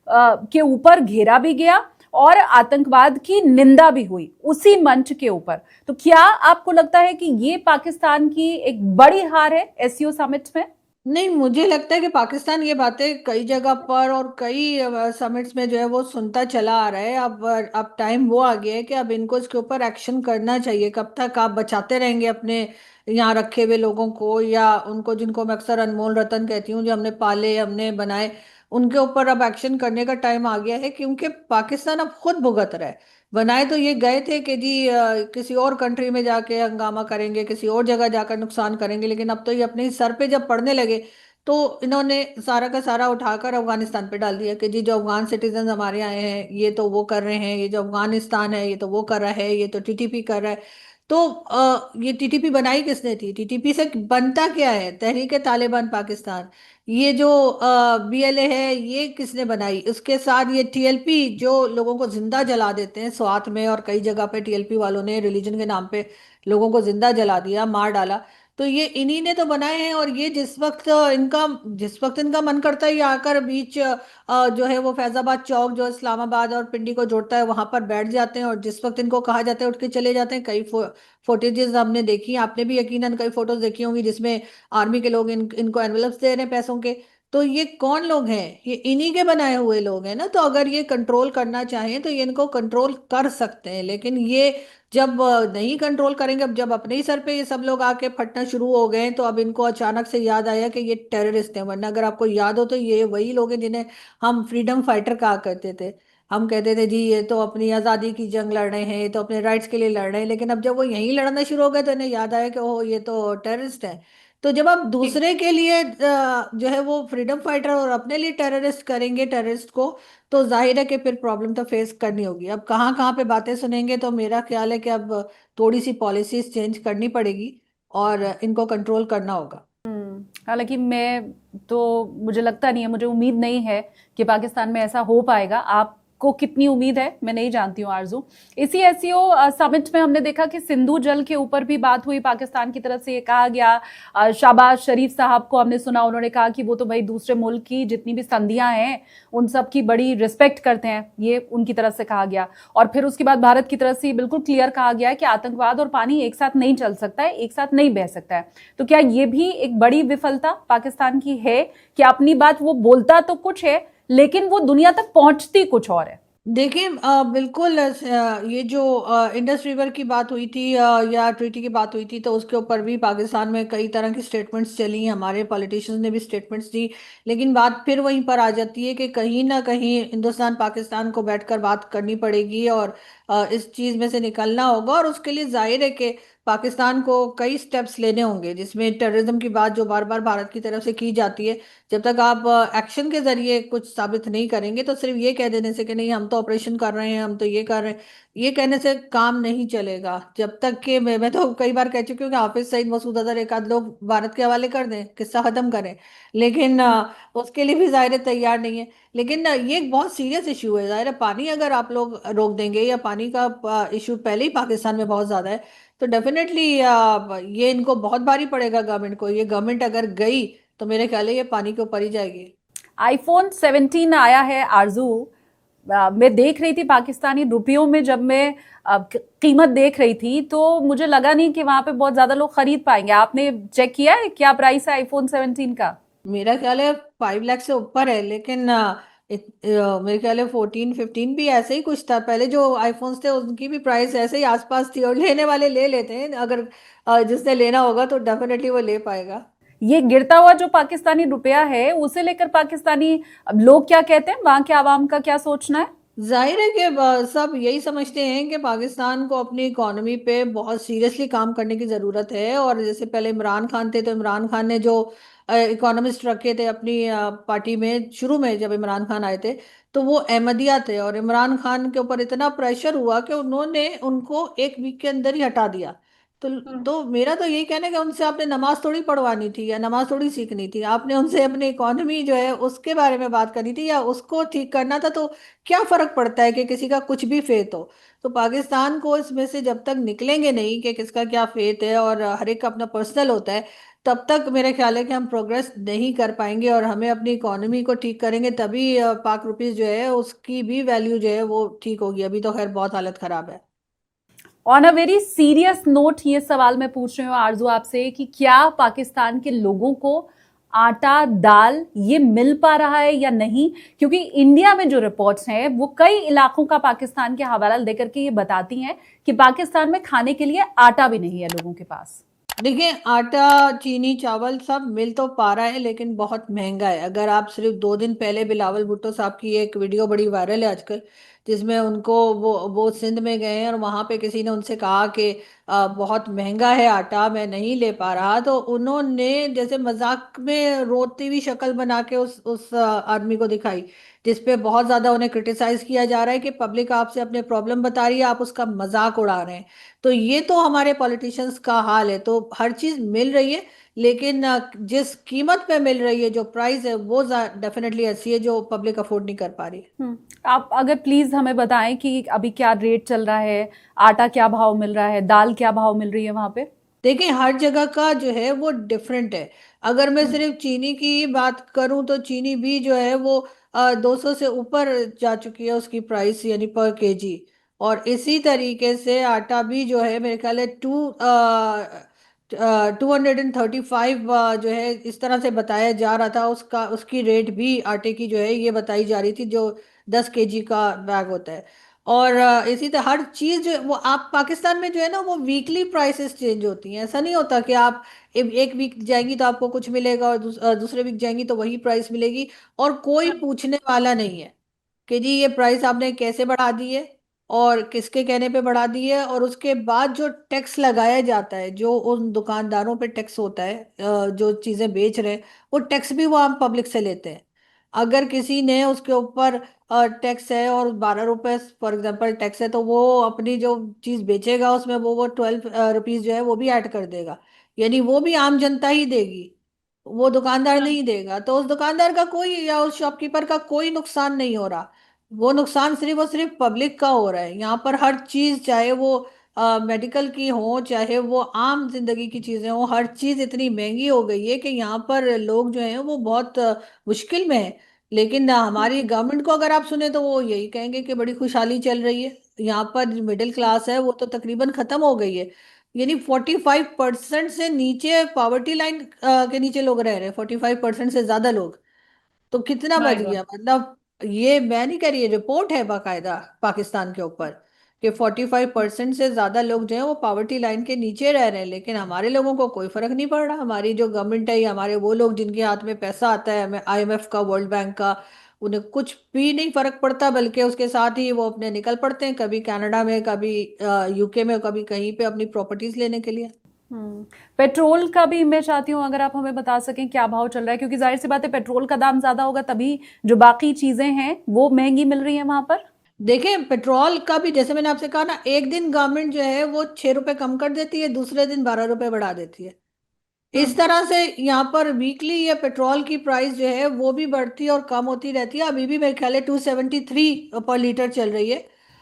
के ऊपर घेरा भी गया और आतंकवाद की निंदा भी हुई उसी मंच के ऊपर। तो क्या आपको लगता है कि ये पाकिस्तान की एक बड़ी हार है एससीओ समिट में? नहीं, मुझे लगता है कि पाकिस्तान ये बातें कई जगह पर और कई समिट्स में जो है वो सुनता चला आ रहा है। अब टाइम वो आ गया है कि अब इनको इसके ऊपर एक्शन करना चाहिए। कब तक आप बचाते रहेंगे अपने यहाँ रखे हुए लोगों को, या उनको जिनको मैं अक्सर अनमोल रतन कहती हूँ, जो हमने पाले हमने बनाए, उनके ऊपर अब एक्शन करने का टाइम आ गया है। क्योंकि पाकिस्तान अब खुद भुगत रहा है। बनाए तो ये गए थे कि जी किसी और कंट्री में जाके हंगामा करेंगे, किसी और जगह जाकर नुकसान करेंगे, लेकिन अब तो ये अपने ही सर पे जब पड़ने लगे, तो इन्होंने सारा का सारा उठाकर अफगानिस्तान पे डाल दिया कि जी जो अफगान सिटीजन हमारे आए हैं ये तो वो कर रहे हैं, ये जो अफगानिस्तान है ये तो वो कर रहा है, ये तो टीटीपी कर रहा है। तो ये टीटीपी बनाई किसने थी? टीटीपी से बनता क्या है? तहरीक तालिबान पाकिस्तान। ये जो बीएलए है ये किसने बनाई? उसके साथ ये टीएलपी जो लोगों को जिंदा जला देते हैं स्वात में, और कई जगह पे टीएलपी वालों ने रिलीजन के नाम पे लोगों को जिंदा जला दिया, मार डाला। तो ये इन्हीं ने तो बनाए हैं। और ये जिस वक्त इनका मन करता है ये आकर बीच जो है वो फैजाबाद चौक जो इस्लामाबाद और पिंडी को जोड़ता है वहां पर बैठ जाते हैं, और जिस वक्त इनको कहा जाता है उठ के चले जाते हैं। कई फुटेजेस हमने देखी, आपने भी यकीनन कई फोटोज देखी होंगी जिसमें आर्मी के लोग इनको एनवेलप्स दे रहे हैं पैसों के। तो ये कौन लोग हैं? ये इन्हीं के बनाए हुए लोग हैं ना। तो अगर ये कंट्रोल करना चाहें तो ये इनको कंट्रोल कर सकते हैं। लेकिन ये जब नहीं कंट्रोल करेंगे, अब जब अपने ही सर पे ये सब लोग आके फटना शुरू हो गए हैं, तो अब इनको अचानक से याद आया कि ये टेररिस्ट हैं। वरना अगर आपको याद हो तो ये वही लोग हैं जिन्हें हम फ्रीडम फाइटर कहा करते थे। हम कहते थे जी ये तो अपनी आज़ादी की जंग लड़ रहे हैं, ये तो अपने राइट्स के लिए लड़ रहे हैं। लेकिन अब जब वो यहीं लड़ना शुरू हो गए तो इन्हें याद आया कि ओह ये तो टेररिस्ट है। तो जब आप दूसरे के लिए जो है वो फ्रीडम फाइटर और अपने लिए टेररिस्ट करेंगे टेररिस्ट को, तो जाहिर है कि फिर प्रॉब्लम तो फेस करनी होगी। अब कहाँ कहाँ पे बातें सुनेंगे, तो मेरा ख्याल है कि अब थोड़ी सी पॉलिसीज चेंज करनी पड़ेगी और इनको कंट्रोल करना होगा। हालांकि मैं तो, मुझे लगता नहीं है, मुझे उम्मीद नहीं है कि पाकिस्तान में ऐसा हो पाएगा। आपको कितनी उम्मीद है मैं नहीं जानती हूँ आरजू। इसी एससीओ समिट में हमने देखा कि सिंधु जल के ऊपर भी बात हुई, पाकिस्तान की तरफ से ये कहा गया। शाहबाज शरीफ साहब को हमने सुना, उन्होंने कहा कि वो तो भाई दूसरे मुल्क की जितनी भी संधियां हैं उन सब की बड़ी रिस्पेक्ट करते हैं, ये उनकी तरफ से कहा गया। और फिर उसके बाद भारत की तरफ से बिल्कुल क्लियर कहा गया है कि आतंकवाद और पानी एक साथ नहीं चल सकता है, एक साथ नहीं बह सकता है। तो क्या ये भी एक बड़ी विफलता पाकिस्तान की है कि अपनी बात वो बोलता तो कुछ है लेकिन वो दुनिया तक पहुंचती कुछ और है? देखिए बिल्कुल ये जो इंडस रिवर की बात हुई थी या ट्रीटी की बात हुई थी, तो उसके ऊपर भी पाकिस्तान में कई तरह की स्टेटमेंट्स चली, हमारे पॉलिटिशियंस ने भी स्टेटमेंट्स दी। लेकिन बात फिर वहीं पर आ जाती है कि कहीं ना कहीं हिंदुस्तान पाकिस्तान को बैठकर बात करनी पड़ेगी और इस चीज़ में से निकलना होगा। और उसके लिए जाहिर है कि पाकिस्तान को कई स्टेप्स लेने होंगे, जिसमें टेररिज्म की बात जो बार बार भारत की तरफ से की जाती है, जब तक आप एक्शन के जरिए कुछ साबित नहीं करेंगे, तो सिर्फ ये कह देने से कि नहीं हम तो ऑपरेशन कर रहे हैं, हम तो ये कर रहे हैं, ये कहने से काम नहीं चलेगा। जब तक कि मैं तो कई बार कह चुकी हूँ कि हाफिज सईद मसूद अजहर एक आध लोग भारत के हवाले कर दें, किस्सा खत्म करें। लेकिन उसके लिए भी जाहिर है तैयार नहीं है। लेकिन ये एक बहुत सीरियस इशू है। जाहिर है पानी अगर आप लोग रोक देंगे, या पानी का इशू पहले ही पाकिस्तान में बहुत ज्यादा है, तो डेफिनेटली ये इनको बहुत भारी पड़ेगा गवर्नमेंट को। ये गवर्नमेंट अगर गई तो मेरे ख्याल है ये पानी के ऊपर ही जाएगी। आईफोन 17 आया है आरजू। मैं देख रही थी पाकिस्तानी रुपयों में, जब मैं कीमत देख रही थी तो मुझे लगा नहीं कि वहां पे बहुत ज्यादा लोग खरीद पाएंगे। आपने चेक किया है क्या प्राइस है आईफोन 17 का? मेरा ख्याल है 5 लाख से ऊपर है। लेकिन मेरे ख्याल है 14 15 भी ऐसे ही कुछ था। पहले जो आईफोन्स थे उनकी भी प्राइस ऐसे ही आसपास थी, और लेने वाले ले लेते हैं। अगर जिसने लेना होगा तो डेफिनेटली वो ले पाएगा। ये गिरता हुआ जो पाकिस्तानी रुपया है उसे लेकर पाकिस्तानी लोग क्या कहते हैं, वहां के आवाम का क्या सोचना है? जाहिर है कि सब यही समझते हैं कि पाकिस्तान को अपनी इकोनॉमी पे बहुत सीरियसली काम करने की ज़रूरत है। और जैसे पहले इमरान खान थे, तो इमरान खान ने जो इकोनॉमिस्ट रखे थे अपनी पार्टी में, शुरू में जब इमरान खान आए थे, तो वो अहमदिया थे। और इमरान खान के ऊपर इतना प्रेशर हुआ कि उन्होंने उनको एक वीक के अंदर ही हटा दिया। तो मेरा तो यही कहना है कि उनसे आपने नमाज थोड़ी पढ़वानी थी या नमाज थोड़ी सीखनी थी, आपने उनसे अपनी इकोनॉमी जो है उसके बारे में बात करनी थी या उसको ठीक करना था। तो क्या फर्क पड़ता है कि किसी का कुछ भी फेथ हो। तो पाकिस्तान को इसमें से जब तक निकलेंगे नहीं कि किसका क्या फेथ है, और हर एक का अपना पर्सनल होता है, तब तक मेरे ख्याल है कि हम प्रोग्रेस नहीं कर पाएंगे। और हमें अपनी इकोनॉमी को ठीक करेंगे तभी पाक रुपीस जो है उसकी भी वैल्यू जो है वो ठीक होगी। अभी तो खैर बहुत हालत खराब है। On a very serious note ये सवाल मैं पूछ रही हूँ आरजू आपसे कि क्या पाकिस्तान के लोगों को आटा दाल ये मिल पा रहा है या नहीं? क्योंकि इंडिया में जो रिपोर्ट्स हैं वो कई इलाकों का पाकिस्तान के हवाला देकर के ये बताती हैं कि पाकिस्तान में खाने के लिए आटा भी नहीं है लोगों के पास। देखिए आटा चीनी चावल सब मिल तो पा रहा है, लेकिन बहुत महंगा है। अगर आप सिर्फ 2 दिन पहले बिलावल भुट्टो साहब की एक वीडियो बड़ी वायरल है आजकल, जिसमें उनको वो सिंध में गए हैं और वहां पे किसी ने उनसे कहा कि बहुत महंगा है आटा, मैं नहीं ले पा रहा, तो उन्होंने जैसे मजाक में रोती हुई शक्ल बना के उस आदमी को दिखाई, जिसपे बहुत ज्यादा उन्हें क्रिटिसाइज किया जा रहा है कि पब्लिक आपसे अपने प्रॉब्लम बता रही है, आप उसका मजाक उड़ा रहे हैं। तो ये तो हमारे पॉलिटिशियंस का हाल है। तो हर चीज मिल रही है, लेकिन जिस कीमत पे मिल रही है, जो प्राइस है, वो डेफिनेटली ऐसी है जो पब्लिक अफोर्ड नहीं कर पा रही। आप अगर प्लीज हमें बताएं कि अभी क्या रेट चल रहा है, आटा क्या भाव मिल रहा है, दाल क्या भाव मिल रही है वहां पे? देखिए हर जगह का जो है वो डिफरेंट है। अगर मैं सिर्फ चीनी की बात करूं तो चीनी भी जो है वो 200 से ऊपर जा चुकी है उसकी प्राइस, यानी पर केजी। और इसी तरीके से आटा भी जो है मेरे ख्याल है 235 जो है इस तरह से बताया जा रहा था। उसका उसकी रेट भी आटे की जो है ये बताई जा रही थी, जो 10 केजी का बैग होता है। और इसी तरह हर चीज वो आप पाकिस्तान में जो है ना वो वीकली प्राइसेस चेंज होती हैं। ऐसा नहीं होता कि आप एक वीक जाएंगी तो आपको कुछ मिलेगा और दूसरे वीक जाएंगी तो वही प्राइस मिलेगी। और कोई पूछने वाला नहीं है कि जी ये प्राइस आपने कैसे बढ़ा दी है और किसके कहने पे बढ़ा दी है। और उसके बाद जो टैक्स लगाया जाता है, जो उन दुकानदारों पे टैक्स होता है जो चीजें बेच रहे हैं, वो टैक्स भी वो आम पब्लिक से लेते हैं। अगर किसी ने उसके ऊपर टैक्स है और 12 रुपए फॉर एग्जांपल टैक्स है, तो वो अपनी जो चीज बेचेगा उसमें वो 12 रुपीज जो है वो भी ऐड कर देगा। यानी वो भी आम जनता ही देगी, वो दुकानदार नहीं देगा। तो उस दुकानदार का कोई या उस शॉपकीपर का कोई नुकसान नहीं हो रहा। वो नुकसान सिर्फ और सिर्फ पब्लिक का हो रहा है। यहाँ पर हर चीज, चाहे वो मेडिकल की हो, चाहे वो आम जिंदगी की चीजें हो, हर चीज इतनी महंगी हो गई है कि यहाँ पर लोग जो हैं वो बहुत मुश्किल में है। लेकिन हमारी गवर्नमेंट को अगर आप सुने तो वो यही कहेंगे कि बड़ी खुशहाली चल रही है। यहाँ पर जो मिडिल क्लास है वो तो तकरीबन खत्म हो गई है। यानी 45% से नीचे पॉवर्टी लाइन के नीचे लोग रह रहे हैं, 45% से ज्यादा लोग। तो कितना माय बच गॉड। गया मतलब। ये मैं नहीं कह रही, ये रिपोर्ट है बाकायदा पाकिस्तान के ऊपर कि 45% से ज्यादा लोग जो है वो पॉवर्टी लाइन के नीचे रह रहे हैं, लेकिन हमारे लोगों को कोई फर्क नहीं पड़ रहा। हमारी जो गवर्नमेंट है, या हमारे वो लोग जिनके हाथ में पैसा आता है IMF का, वर्ल्ड बैंक का, उन्हें कुछ भी नहीं फर्क पड़ता, बल्कि उसके साथ ही वो अपने निकल पड़ते हैं, कभी कनाडा में, कभी UK में, कभी कहीं पे अपनी प्रॉपर्टीज लेने के लिए। पेट्रोल का भी मैं चाहती हूँ अगर आप हमें बता सकें क्या भाव चल रहा है, क्योंकि जाहिर सी बात है पेट्रोल का दाम ज्यादा होगा तभी जो बाकी चीजें हैं वो महंगी मिल रही हैं वहां पर। देखिए, पेट्रोल का भी जैसे मैंने आपसे कहा ना, एक दिन गवर्नमेंट जो है वो 6 रुपए कम कर देती है, दूसरे दिन 12 रुपए बढ़ा देती है। इस तरह से यहाँ पर वीकली ये पेट्रोल की प्राइस जो है वो भी बढ़ती और कम होती रहती है। अभी भी मेरे ख्याल है 273 पर लीटर चल रही है।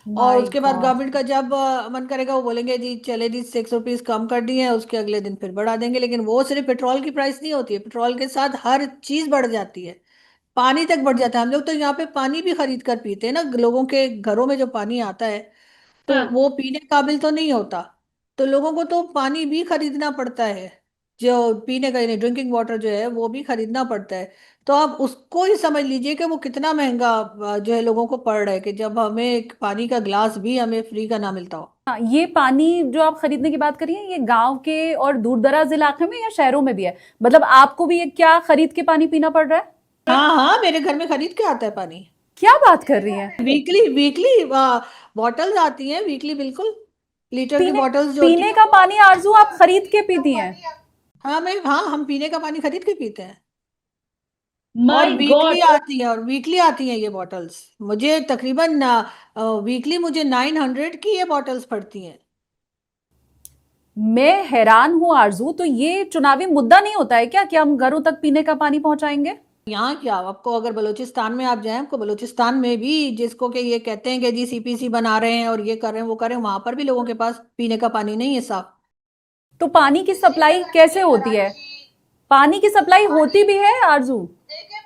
और माय उसके बाद गॉड। गवर्नमेंट का जब मन करेगा वो बोलेंगे जी चले जी 6 रुपीज कम कर दिए हैं, उसके अगले दिन फिर बढ़ा देंगे। लेकिन वो सिर्फ पेट्रोल की प्राइस नहीं होती है, पेट्रोल के साथ हर चीज बढ़ जाती है। पानी तक बढ़ जाता है। हम लोग तो यहाँ पे पानी भी खरीद कर पीते हैं ना, लोगों के घरों में जो पानी आता है तो वो पीने काबिल तो नहीं होता, तो लोगों को तो पानी भी खरीदना पड़ता है। जो पीने का यानी ड्रिंकिंग वाटर जो है वो भी खरीदना पड़ता है। तो आप उसको ही समझ लीजिए कि वो कितना महंगा जो है लोगों को पड़ रहा है, कि जब हमें एक पानी का गिलास भी हमें फ्री का ना मिलता हो। हाँ, ये पानी जो आप खरीदने की बात करिए ये गांव के और दूर दराज इलाके में या शहरों में भी है, मतलब आपको भी ये क्या खरीद के पानी पीना पड़ रहा है? हाँ हाँ, मेरे घर में खरीद के आता है पानी। क्या बात कर रही हैं? वीकली वीकली बॉटल्स आती हैं वीकली, बिल्कुल। लीटर की पीने बॉटल्स जो होती पीने है का वो। पानी आरजू आप खरीद के पीती हैं? हाँ, हम पीने का पानी खरीद के पीते हैं। और माय गॉड। वीकली आती है, और वीकली आती है ये बॉटल्स। मुझे तकरीबन वीकली मुझे 900 की ये बॉटल्स पड़ती हैं। मैं हैरान हूं आरजू, तो ये चुनावी मुद्दा नहीं होता है क्या कि हम घरों तक पीने का पानी पहुंचाएंगे? यहाँ क्या, आपको अगर बलूचिस्तान में आप जाएं, आपको बलूचिस्तान में भी, जिसको कि ये कहते हैं कि जी CPC बना रहे हैं और ये कर रहे हैं वो कर रहे हैं, वहां पर भी लोगों के पास पीने का पानी नहीं है साफ। तो पानी की सप्लाई कैसे होती है? पानी की सप्लाई होती भी है आरजू?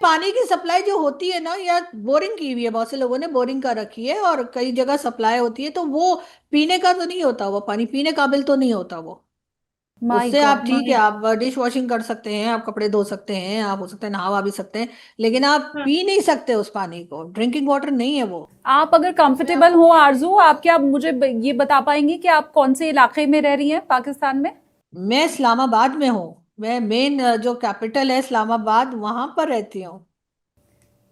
पानी की सप्लाई जो होती है ना, या बोरिंग की हुई है, बहुत से लोगों ने बोरिंग कर रखी है, और कई जगह सप्लाई होती है, तो वो पीने का तो नहीं होता, वो पानी पीने काबिल तो नहीं होता वो। माय उससे आप गॉड। ठीक है, आप डिश वॉशिंग कर सकते हैं, आप कपड़े धो सकते हैं, आप हो सकते हैं नहावा भी सकते हैं, लेकिन आप पी नहीं सकते उस पानी को। ड्रिंकिंग वाटर नहीं है वो। आप अगर कंफर्टेबल हो आरजू, आप क्या मुझे ये बता पाएंगी कि आप कौन से इलाके में रह रही हैं पाकिस्तान में? मैं इस्लामाबाद में हूँ। मैं मेन जो कैपिटल है इस्लामाबाद, वहां पर रहती हूँ।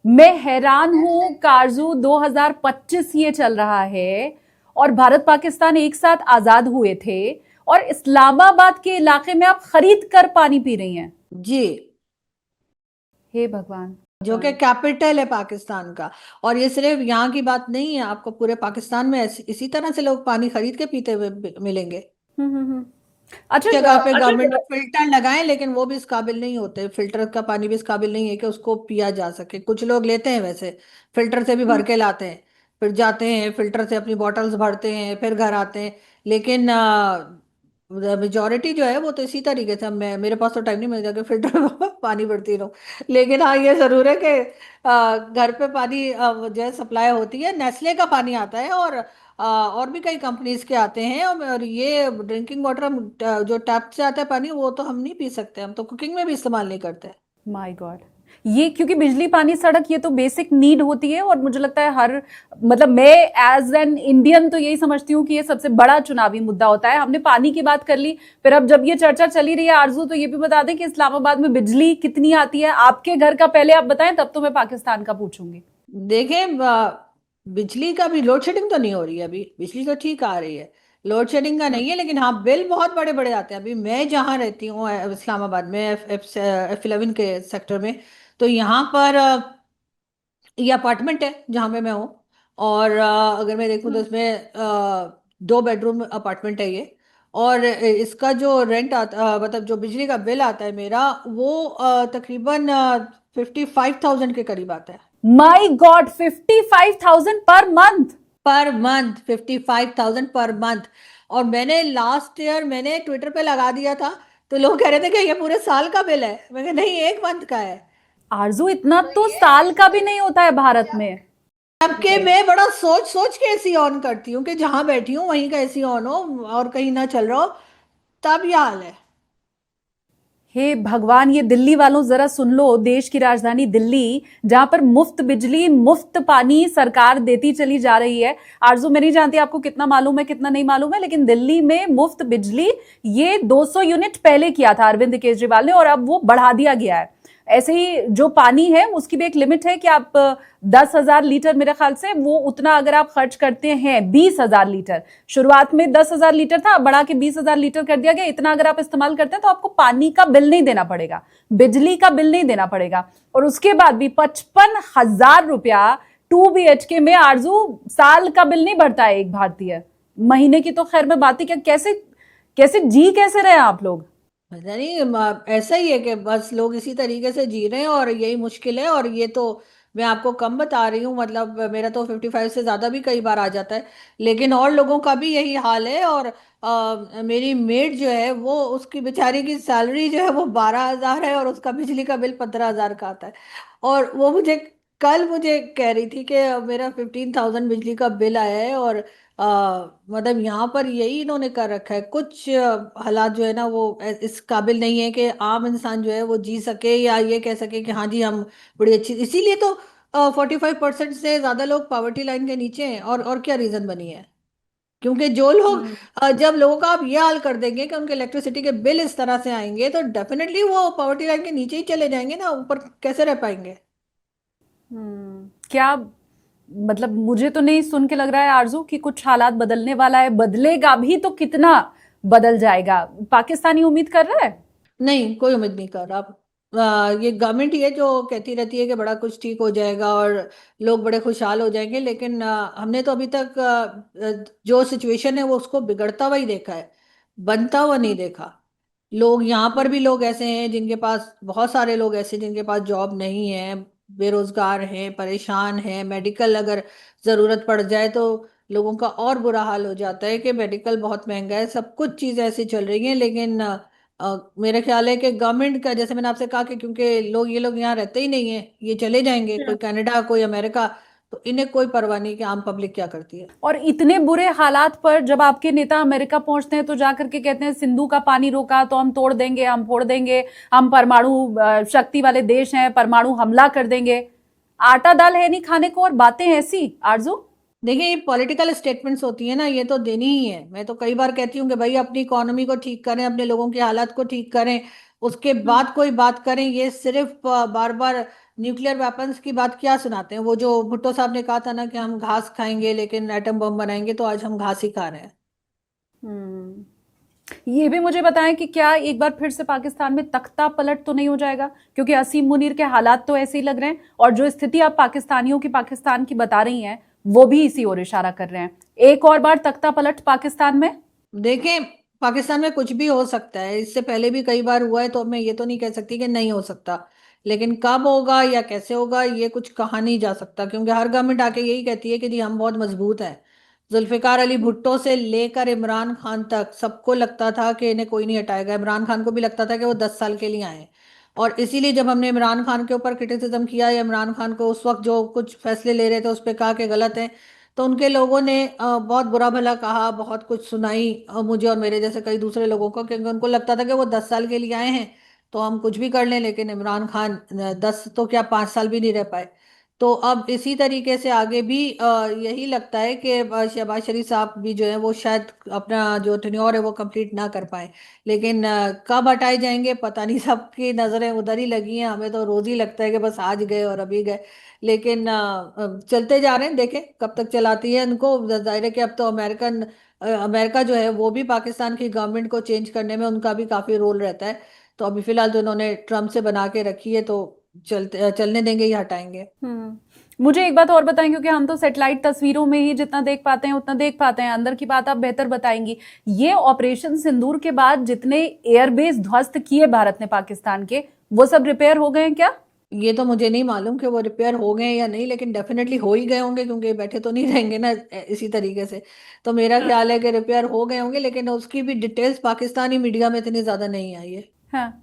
मैं हैरान हूं कारजू, 2025 ये चल रहा है और भारत पाकिस्तान एक साथ आजाद हुए थे और इस्लामाबाद के इलाके में आप खरीद कर पानी पी रही हैं? जी। हे भगवान। जो कि कैपिटल है पाकिस्तान का। और ये सिर्फ यहाँ की बात नहीं है, आपको पूरे पाकिस्तान में इसी तरह से लोग पानी खरीद के पीते हुए मिलेंगे। हम्म। अच्छा। जगह पे गवर्नमेंट ने फिल्टर लगाए, लेकिन वो भी इस काबिल नहीं होते, फिल्टर का पानी भी इस काबिल नहीं है कि उसको पिया जा सके। कुछ लोग लेते हैं वैसे, फिल्टर से भी भर के लाते हैं, फिर जाते हैं फिल्टर से अपनी बॉटल्स भरते हैं, फिर घर आते हैं। लेकिन मेजोरिटी जो है वो तो इसी तरीके से, मैं मेरे पास तो टाइम नहीं मिल जाके फिल्टर में पानी भरती रहूं। लेकिन हाँ, ये जरूर है कि घर पे पानी जो है सप्लाई होती है। नेस्ले का पानी आता है, और भी कई कंपनीज के आते हैं। और ये ड्रिंकिंग वाटर हम जो टैप से आता है पानी, वो तो हम नहीं पी सकते, हम तो कुकिंग में भी इस्तेमाल नहीं करते। My God. ये क्योंकि बिजली पानी सड़क ये तो बेसिक नीड होती है और मुझे लगता है हर, मतलब मैं एज एन इंडियन तो यही समझती हूँ कि ये सबसे बड़ा चुनावी मुद्दा होता है। हमने पानी की बात कर ली, फिर अब जब ये चर्चा चली रही है आरजू, तो ये भी बता दें कि इस्लामाबाद में बिजली कितनी आती है आपके घर का, पहले आप बताएं तब तो मैं पाकिस्तान का पूछूंगी। देखें, बिजली का भी लोड शेडिंग तो नहीं हो रही है अभी, बिजली तो ठीक आ रही है। लोड शेडिंग का नहीं है, लेकिन हाँ बिल बहुत बड़े बड़े आते हैं। अभी मैं जहाँ रहती हूँ इस्लामाबाद में, F11 के सेक्टर में, तो यहाँ पर ये अपार्टमेंट है जहाँ पे मैं हूँ। और अगर मैं देखूँ तो इसमें 2 बेडरूम अपार्टमेंट है ये। और इसका जो रेंट आता मतलब जो बिजली का बिल आता है मेरा, वो तकरीबन 55,000 के करीब आता है। My God, 55,000 per month? Per month 55,000 per month. और मैंने लास्ट ईयर मैंने ट्विटर पे लगा दिया था, तो लोग कह रहे थे कि ये पूरे साल का बिल है। मैं कहा नहीं, एक मंथ का है। आरजू, इतना तो साल का भी नहीं होता है भारत में। सबके मैं बड़ा सोच सोच के एसी ऑन करती हूँ कि जहां बैठी हूँ वहीं का एसी ऑन हो, और कहीं ना चल रहा हो, तब ये हाल है। हे भगवान, ये दिल्ली वालों जरा सुन लो, देश की राजधानी दिल्ली जहां पर मुफ्त बिजली मुफ्त पानी सरकार देती चली जा रही है। आरजू, मैं नहीं जानती आपको कितना मालूम है कितना नहीं मालूम है, लेकिन दिल्ली में मुफ्त बिजली ये 200 यूनिट पहले किया था अरविंद केजरीवाल ने, और अब वो बढ़ा दिया गया है। ऐसे ही जो पानी है उसकी भी एक लिमिट है कि आप 10,000 लीटर, मेरे ख्याल से वो उतना अगर आप खर्च करते हैं, 20,000 लीटर, शुरुआत में 10,000 लीटर था, बढ़ा के 20,000 लीटर कर दिया गया। इतना अगर आप इस्तेमाल करते हैं तो आपको पानी का बिल नहीं देना पड़ेगा, बिजली का बिल नहीं देना पड़ेगा। और उसके बाद भी 55,000 रुपया 2 BHK में आरजू साल का बिल नहीं भरता है एक भारतीय। महीने की तो खैर मैं बात ही क्या, कैसे कैसे जी कैसे रहे आप लोग? पता नहीं ऐसा ही है कि बस लोग इसी तरीके से जी रहे हैं और यही मुश्किल है। और ये तो मैं आपको कम बता रही हूँ, मतलब मेरा तो 55 से ज्यादा भी कई बार आ जाता है, लेकिन और लोगों का भी यही हाल है। और मेरी मेड जो है वो, उसकी बेचारी की सैलरी जो है वो 12,000 है और उसका बिजली का बिल 15,000 का आता है। और वो मुझे कल मुझे कह रही थी कि मेरा 15,000 बिजली का बिल आया है। और मतलब यहाँ पर यही इन्होंने कर रखा है। कुछ हालात जो है ना वो इस काबिल नहीं है कि आम इंसान जो है वो जी सके या ये कह सके कि हाँ जी हम बड़ी अच्छी। इसीलिए तो 45% से ज्यादा लोग पॉवर्टी लाइन के नीचे हैं। और क्या रीजन बनी है? क्योंकि जो लोग जब लोगों का आप ये हाल कर देंगे कि उनके इलेक्ट्रिसिटी के बिल इस तरह से आएंगे तो डेफिनेटली वो पॉवर्टी लाइन के नीचे ही चले जाएंगे ना, ऊपर कैसे रह पाएंगे? क्या मतलब, मुझे तो नहीं सुन के लग रहा है आरजू कि कुछ हालात बदलने वाला है। बदलेगा भी तो कितना बदल जाएगा? पाकिस्तानी उम्मीद कर रहा है? नहीं, कोई उम्मीद नहीं कर रहा। ये गवर्नमेंट ही है जो कहती रहती है कि बड़ा कुछ ठीक हो जाएगा और लोग बड़े खुशहाल हो जाएंगे, लेकिन हमने तो अभी तक जो सिचुएशन है वो उसको बिगड़ता हुआ ही देखा है, बनता हुआ नहीं देखा। लोग यहाँ पर भी लोग ऐसे हैं जिनके पास, बहुत सारे लोग ऐसे जिनके पास जॉब नहीं है, बेरोजगार हैं, परेशान हैं। मेडिकल अगर जरूरत पड़ जाए तो लोगों का और बुरा हाल हो जाता है कि मेडिकल बहुत महंगा है। सब कुछ चीज़ें ऐसी चल रही हैं, लेकिन मेरा ख्याल है कि गवर्नमेंट का, जैसे मैंने आपसे कहा कि क्योंकि ये लोग यहाँ रहते ही नहीं है, ये चले जाएंगे कोई कनाडा कोई अमेरिका, तो इन्हें कोई परवाह नहीं कि आम पब्लिक क्या करती है। और इतने बुरे हालात पर जब आपके नेता अमेरिका पहुंचते हैं तो जाकर के कहते हैं सिंधु का पानी रोका तो हम तोड़ देंगे, हम फोड़ देंगे, हम परमाणु शक्ति वाले देश हैं, परमाणु हमला कर देंगे। आटा दाल है नहीं खाने को, और बातें ऐसी आरजू। देखिए, ये पॉलिटिकल स्टेटमेंट्स होती है ना, ये तो देनी ही है। मैं तो कई बार कहती हूँ कि भाई अपनी इकोनॉमी को ठीक करें, अपने लोगों की हालात को ठीक करें, उसके बाद कोई बात करें। ये सिर्फ बार बार न्यूक्लियर वेपन्स की बात क्या सुनाते हैं? वो जो भुट्टो साहब ने कहा था ना कि हम घास खाएंगे लेकिन एटम बम बनाएंगे, तो आज हम घास ही खा रहे हैं। ये भी मुझे बताएं कि क्या एक बार फिर से पाकिस्तान में तख्ता पलट तो नहीं हो जाएगा? क्योंकि असीम मुनीर के हालात तो ऐसे ही लग रहे हैं, और जो स्थिति आप पाकिस्तानियों की, पाकिस्तान की बता रही हैं, वो भी इसी ओर इशारा कर रहे हैं। एक और बार तख्ता पलट पाकिस्तान में? देखें, पाकिस्तान में कुछ भी हो सकता है, इससे पहले भी कई बार हुआ है, तो मैं ये तो नहीं कह सकती कि नहीं हो सकता। लेकिन कब होगा या कैसे होगा ये कुछ कहा नहीं जा सकता, क्योंकि हर गवर्नमेंट आके यही कहती है कि जी हम बहुत मजबूत हैं। जुल्फिकार अली भुट्टो से लेकर इमरान खान तक सबको लगता था कि इन्हें कोई नहीं हटाएगा। इमरान खान को भी लगता था कि वो 10 साल के लिए आए हैं। और इसीलिए जब हमने इमरान खान के ऊपर क्रिटिसिज्म किया या इमरान खान को उस वक्त जो कुछ फैसले ले रहे थे उस पर कहा कि गलत है, तो उनके लोगों ने बहुत बुरा भला कहा, बहुत कुछ सुनाई मुझे और मेरे जैसे कई दूसरे लोगों को, क्योंकि उनको लगता था कि वो 10 साल के लिए आए हैं तो हम कुछ भी कर लें। लेकिन इमरान खान 10 तो क्या 5 साल भी नहीं रह पाए। तो अब इसी तरीके से आगे भी यही लगता है कि शहबाज शरीफ साहब भी जो है वो शायद अपना जो टेन्योर है वो कंप्लीट ना कर पाए। लेकिन कब हटाए जाएंगे पता नहीं, सबकी नज़रें उधर ही लगी हैं। हमें तो रोज ही लगता है कि बस आज गए और अभी गए, लेकिन चलते जा रहे हैं। देखें कब तक चलाती है इनको। जाहिर है कि अब तो अमेरिका जो है वो भी पाकिस्तान की गवर्नमेंट को चेंज करने में उनका भी काफ़ी रोल रहता है। तो अभी फिलहाल तो इन्होंने ट्रम्प से बना के रखी है, तो चलने देंगे या हटाएंगे? मुझे एक बात और बताएं, क्योंकि हम तो सैटेलाइट तस्वीरों में ही जितना देख पाते हैं उतना देख पाते हैं, अंदर की बात आप बेहतर बताएंगी। ये ऑपरेशन सिंदूर के बाद जितने एयरबेस ध्वस्त किए भारत ने पाकिस्तान के, वो सब रिपेयर हो गए हैं क्या? ये तो मुझे नहीं मालूम कि वो रिपेयर हो गए या नहीं, लेकिन डेफिनेटली हो ही गए होंगे, क्योंकि बैठे तो नहीं रहेंगे ना इसी तरीके से। तो मेरा ख्याल है कि रिपेयर हो गए होंगे, लेकिन उसकी भी डिटेल्स पाकिस्तानी मीडिया में इतनी ज्यादा नहीं आई है। हाँ,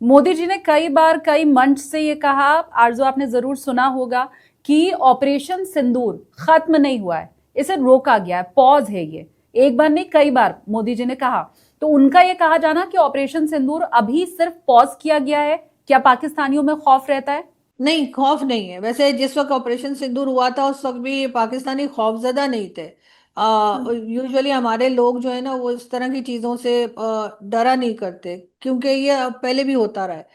मोदी जी ने कई बार कई मंच से ये कहा, आरजू आपने जरूर सुना होगा, कि ऑपरेशन सिंदूर खत्म नहीं हुआ है, इसे रोका गया है, पॉज है ये। एक बार नहीं कई बार मोदी जी ने कहा। तो उनका ये कहा जाना कि ऑपरेशन सिंदूर अभी सिर्फ पॉज किया गया है, क्या पाकिस्तानियों में खौफ रहता है? नहीं, खौफ नहीं है। वैसे जिस वक्त ऑपरेशन सिंदूर हुआ था उस वक्त भी पाकिस्तानी खौफजदा नहीं थे। यूजुअली हमारे लोग जो है ना वो इस तरह की चीजों से डरा नहीं करते, क्योंकि ये अब पहले भी होता रहा है।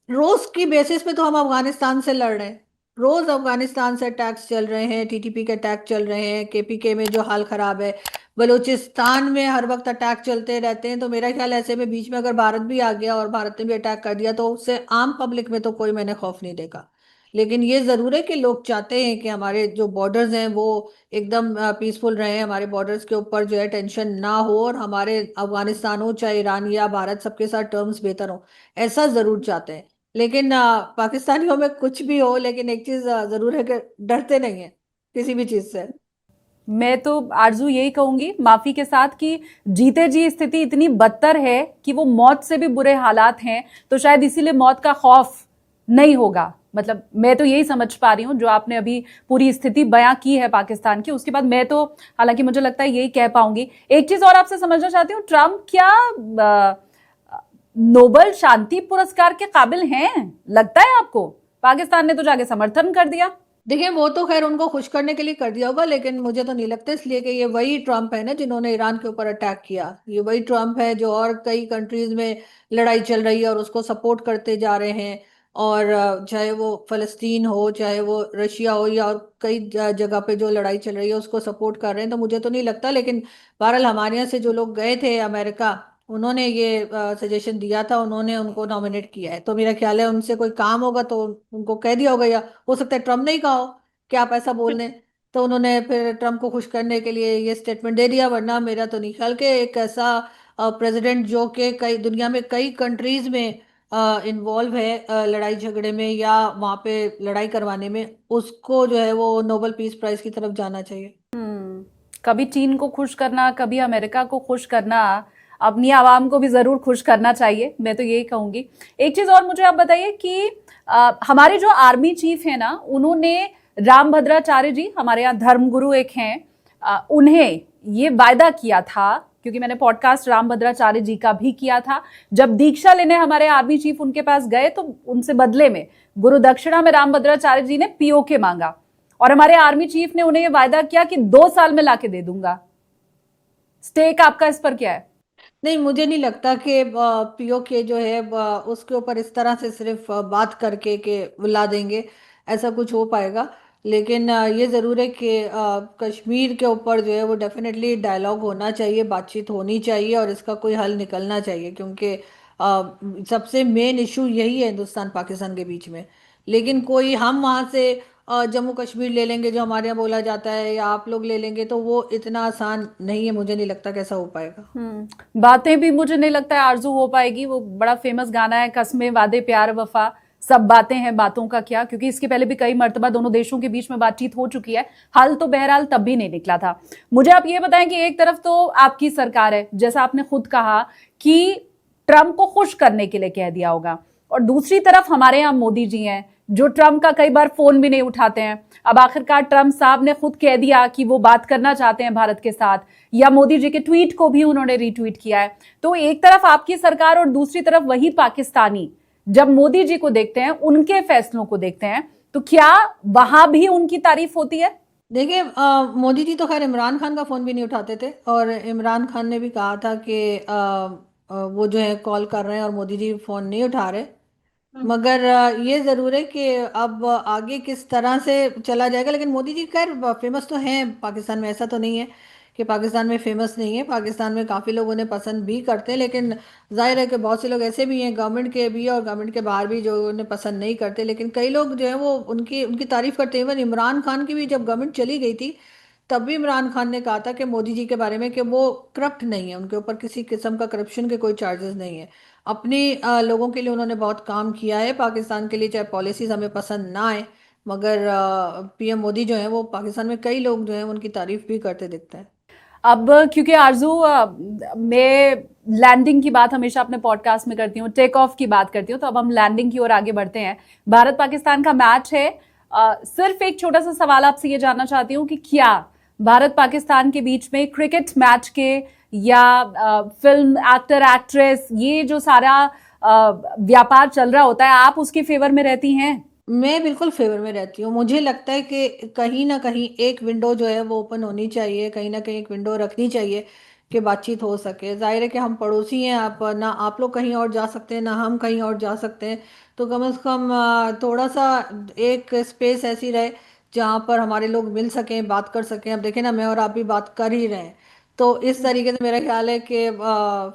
रोज की बेसिस पे तो हम अफगानिस्तान से लड़ रहे हैं। रोज अफगानिस्तान से अटैक्स चल रहे हैं, टीटीपी के अटैक चल रहे हैं, केपीके में जो हाल खराब है, बलूचिस्तान में हर वक्त अटैक चलते रहते हैं। तो मेरा ख्याल है ऐसे में बीच में अगर भारत भी आ गया और भारत ने भी अटैक कर दिया तो उससे आम पब्लिक में तो कोई मैंने खौफ नहीं देखा। लेकिन ये जरूर है कि लोग चाहते हैं कि हमारे जो बॉर्डर्स हैं वो एकदम पीसफुल रहे, हमारे बॉर्डर्स के ऊपर जो है टेंशन ना हो, और हमारे अफगानिस्तान हो चाहे ईरान या भारत सबके साथ टर्म्स बेहतर हो, ऐसा जरूर चाहते हैं। लेकिन पाकिस्तानियों में कुछ भी हो, लेकिन एक चीज जरूर है कि डरते नहीं है किसी भी चीज से। मैं तो आरजू यही कहूंगी माफी के साथ कि जीते जी स्थिति इतनी बदतर है कि वो मौत से भी बुरे हालात हैं, तो शायद इसीलिए मौत का खौफ नहीं होगा। मतलब मैं तो यही समझ पा रही हूं, जो आपने अभी पूरी स्थिति बयां की है पाकिस्तान की, उसके बाद मैं तो हालांकि मुझे लगता है यही कह पाऊंगी। एक चीज और आपसे समझना चाहती हूँ, ट्रंप क्या नोबेल शांति पुरस्कार के काबिल हैं, लगता है आपको? पाकिस्तान ने तो जाके समर्थन कर दिया। देखिए, वो तो खैर उनको खुश करने के लिए कर दिया होगा, लेकिन मुझे तो नहीं लगता, इसलिए कि ये वही ट्रम्प है ना जिन्होंने ईरान के ऊपर अटैक किया। ये वही ट्रम्प है जो और कई कंट्रीज में लड़ाई चल रही है और उसको सपोर्ट करते जा रहे हैं। और चाहे वो फलस्तीन हो, चाहे वो रशिया हो, या और कई जगह पे जो लड़ाई चल रही है उसको सपोर्ट कर रहे हैं। तो मुझे तो नहीं लगता, लेकिन बहरहाल हमारे यहाँ से जो लोग गए थे अमेरिका, उन्होंने ये सजेशन दिया था, उन्होंने उनको नॉमिनेट किया है। तो मेरा ख्याल है उनसे कोई काम होगा तो उनको कह दिया होगा, या हो सकता है ट्रम्प नहीं कहा हो कि आप ऐसा बोल लें, तो उन्होंने फिर ट्रम्प को खुश करने के लिए ये स्टेटमेंट दे दिया। वरना मेरा तो नहीं ख्याल कि एक ऐसा प्रेसिडेंट जो कि कई दुनिया में कई कंट्रीज में इन्वॉल्व है लड़ाई झगड़े में या वहाँ पे लड़ाई करवाने में, उसको जो है वो नोबेल पीस प्राइज की तरफ जाना चाहिए। कभी चीन को खुश करना, कभी अमेरिका को खुश करना, अपनी आवाम को भी जरूर खुश करना चाहिए, मैं तो यही कहूंगी। एक चीज और मुझे आप बताइए कि हमारे जो आर्मी चीफ है ना, उन्होंने रामभद्राचार्य जी, हमारे यहाँ धर्मगुरु एक हैं, उन्हें ये वायदा किया था, क्योंकि मैंने पॉडकास्ट रामभद्राचार्य जी का भी किया था, जब दीक्षा लेने हमारे आर्मी चीफ उनके पास गए तो उनसे बदले में गुरु दक्षिणा में रामभद्राचार्य जी ने पीओके मांगा, और हमारे आर्मी चीफ ने उन्हें यह वायदा किया कि 2 साल में लाके दे दूंगा। स्टेक आपका इस पर क्या है? नहीं, मुझे नहीं लगता कि पीओके जो है उसके ऊपर इस तरह से सिर्फ बात करके के ला देंगे, ऐसा कुछ हो पाएगा। लेकिन ये ज़रूर है कि कश्मीर के ऊपर जो है वो डेफिनेटली डायलॉग होना चाहिए, बातचीत होनी चाहिए और इसका कोई हल निकलना चाहिए, क्योंकि सबसे मेन इशू यही है हिंदुस्तान पाकिस्तान के बीच में। लेकिन कोई हम वहाँ से जम्मू कश्मीर ले लेंगे जो हमारे यहाँ बोला जाता है, या आप लोग ले लेंगे, तो वो इतना आसान नहीं है, मुझे नहीं लगता कैसा हो पाएगा। बातें भी मुझे नहीं लगता है आरजू हो पाएगी। वो बड़ा फेमस गाना है, कस्में वादे प्यार वफा सब बातें हैं, बातों का क्या, क्योंकि इसके पहले भी कई मर्तबा दोनों देशों के बीच में बातचीत हो चुकी है, हल तो बहरहाल तब भी नहीं निकला था। मुझे आप ये बताएं कि एक तरफ तो आपकी सरकार है, जैसा आपने खुद कहा कि ट्रंप को खुश करने के लिए कह दिया होगा, और दूसरी तरफ हमारे यहाँ मोदी जी हैं जो ट्रंप का कई बार फोन भी नहीं उठाते हैं। अब आखिरकार ट्रंप साहब ने खुद कह दिया कि वो बात करना चाहते हैं भारत के साथ, या मोदी जी के ट्वीट को भी उन्होंने रीट्वीट किया है। तो एक तरफ आपकी सरकार और दूसरी तरफ वही पाकिस्तानी, जब मोदी जी को देखते हैं, उनके फैसलों को देखते हैं, तो क्या वहां भी उनकी तारीफ होती है? देखिए, मोदी जी तो खैर इमरान खान का फोन भी नहीं उठाते थे, और इमरान खान ने भी कहा था कि वो जो है कॉल कर रहे हैं और मोदी जी फोन नहीं उठा रहे। मगर ये जरूर है कि अब आगे किस तरह से चला जाएगा। लेकिन मोदी जी खैर फेमस तो हैं पाकिस्तान में, ऐसा तो नहीं है कि पाकिस्तान में फेमस नहीं है। पाकिस्तान में काफ़ी लोग उन्हें पसंद भी करते हैं, लेकिन जाहिर है कि बहुत से लोग ऐसे भी हैं, गवर्नमेंट के भी और गवर्नमेंट के बाहर भी, जो उन्हें पसंद नहीं करते। लेकिन कई लोग जो है वो उनकी उनकी तारीफ करते हैं। इवन इमरान खान की भी जब गवर्नमेंट चली गई थी तब भी इमरान खान ने कहा था कि मोदी जी के बारे में कि वो करप्ट नहीं है, उनके ऊपर किसी किस्म का करप्शन के कोई चार्जेस नहीं है। अपने लोगों के लिए उन्होंने बहुत काम किया है पाकिस्तान के लिए, चाहे पॉलिसीज हमें पसंद ना आए। मगर पीएम मोदी जो है वो पाकिस्तान में कई लोग जो है उनकी तारीफ भी करते दिखते हैं। अब क्योंकि आरजू मैं लैंडिंग की बात हमेशा अपने पॉडकास्ट में करती हूँ, टेक ऑफ की बात करती हूँ, तो अब हम लैंडिंग की ओर आगे बढ़ते हैं। भारत पाकिस्तान का मैच है। सिर्फ एक छोटा सा सवाल आपसे ये जानना चाहती हूँ कि क्या भारत पाकिस्तान के बीच में क्रिकेट मैच के या फिल्म एक्टर एक्ट्रेस, ये जो सारा व्यापार चल रहा होता है, आप उसके फेवर में रहती हैं? मैं बिल्कुल फेवर में रहती हूँ। मुझे लगता है कि कहीं ना कहीं एक विंडो जो है वो ओपन होनी चाहिए, कहीं ना कहीं एक विंडो रखनी चाहिए कि बातचीत हो सके। जाहिर है कि हम पड़ोसी हैं, आप ना आप लोग कहीं और जा सकते हैं ना हम कहीं और जा सकते हैं। तो कम से कम थोड़ा सा एक स्पेस ऐसी रहे जहाँ पर हमारे लोग मिल सकें, बात कर सकें। अब देखें ना, मैं और आप भी बात कर ही रहे हैं। तो इस तरीके से मेरा ख्याल है कि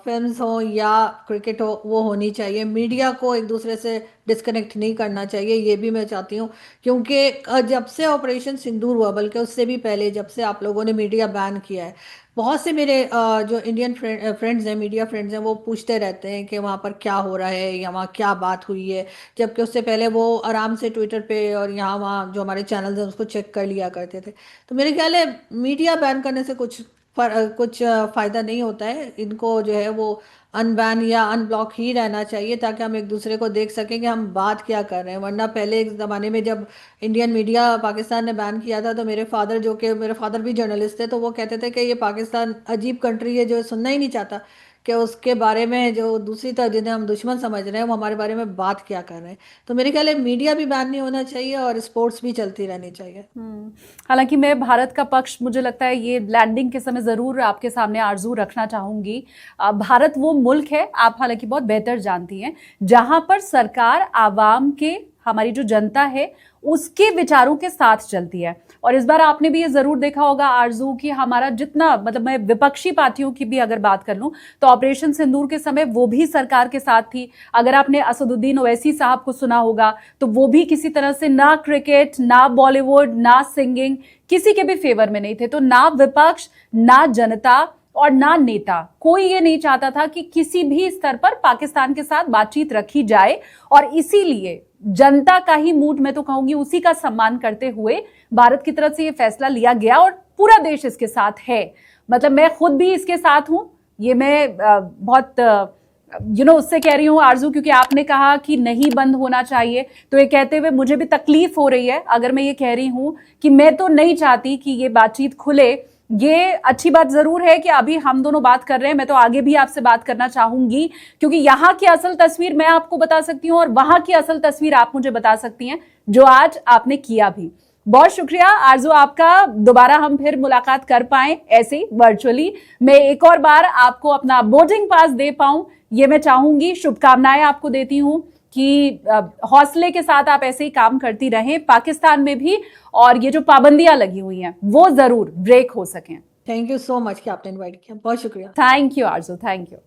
फिल्म्स हो या क्रिकेट हो, वो होनी चाहिए। मीडिया को एक दूसरे से डिस्कनेक्ट नहीं करना चाहिए, ये भी मैं चाहती हूँ। क्योंकि जब से ऑपरेशन सिंदूर हुआ, बल्कि उससे भी पहले जब से आप लोगों ने मीडिया बैन किया है, बहुत से मेरे जो इंडियन फ्रेंड्स हैं, मीडिया फ्रेंड्स हैं, वो पूछते रहते हैं कि वहाँ पर क्या हो रहा है या वहाँ क्या बात हुई है। जबकि उससे पहले वो आराम से ट्विटर पे और यहाँ वहाँ जो हमारे चैनल्स हैं उसको चेक कर लिया करते थे। तो मेरे ख्याल है मीडिया बैन करने से कुछ फ़ायदा नहीं होता है। इनको जो है वो अनबैन या अनब्लॉक ही रहना चाहिए, ताकि हम एक दूसरे को देख सकें कि हम बात क्या कर रहे हैं। वरना पहले एक ज़माने में जब इंडियन मीडिया पाकिस्तान ने बैन किया था, तो मेरे फादर भी जर्नलिस्ट थे, तो वो कहते थे कि ये पाकिस्तान अजीब कंट्री है जो सुनना ही नहीं चाहता कि उसके बारे में जो दूसरी तरफ जिन्हें हम दुश्मन समझ रहे हैं वो हमारे बारे में बात क्या कर रहे हैं। तो मेरे ख्याल है मीडिया भी बैन नहीं होना चाहिए और स्पोर्ट्स भी चलती रहनी चाहिए। हालांकि मैं भारत का पक्ष, मुझे लगता है ये लैंडिंग के समय जरूर आपके सामने आरजू रखना चाहूंगी। भारत वो मुल्क है, आप हालांकि बहुत बेहतर जानती हैं, जहां पर सरकार आवाम के, हमारी जो जनता है उसके विचारों के साथ चलती है। और इस बार आपने भी ये जरूर देखा होगा आरजू कि हमारा जितना, मतलब मैं विपक्षी पार्टियों की भी अगर बात कर लूं तो ऑपरेशन सिंदूर के समय वो भी सरकार के साथ थी। अगर आपने असदुद्दीन ओवैसी साहब को सुना होगा तो वो भी किसी तरह से ना क्रिकेट, ना बॉलीवुड, ना सिंगिंग, किसी के भी फेवर में नहीं थे। तो ना विपक्ष, ना जनता और ना नेता, कोई ये नहीं चाहता था कि किसी भी स्तर पर पाकिस्तान के साथ बातचीत रखी जाए। और इसीलिए जनता का ही मूड, मैं तो कहूंगी उसी का सम्मान करते हुए भारत की तरफ से ये फैसला लिया गया और पूरा देश इसके साथ है। मतलब मैं खुद भी इसके साथ हूं। ये मैं बहुत उससे कह रही हूँ आरजू, क्योंकि आपने कहा कि नहीं बंद होना चाहिए, तो ये कहते हुए मुझे भी तकलीफ हो रही है अगर मैं ये कह रही हूं कि मैं तो नहीं चाहती कि ये बातचीत खुले। ये अच्छी बात जरूर है कि अभी हम दोनों बात कर रहे हैं, मैं तो आगे भी आपसे बात करना चाहूंगी, क्योंकि यहाँ की असल तस्वीर मैं आपको बता सकती हूँ और वहां की असल तस्वीर आप मुझे बता सकती हैं, जो आज आपने किया भी। बहुत शुक्रिया आरजू आपका। दोबारा हम फिर मुलाकात कर पाए ऐसे ही वर्चुअली, मैं एक और बार आपको अपना बोर्डिंग पास दे पाऊं, ये मैं चाहूंगी। शुभकामनाएं आपको देती हूं कि हौसले के साथ आप ऐसे ही काम करती रहें पाकिस्तान में भी, और ये जो पाबंदियां लगी हुई हैं वो जरूर ब्रेक हो सकें। थैंक यू सो मच कि आपने इनवाइट किया। बहुत शुक्रिया। Thank you Aarzoo, thank you.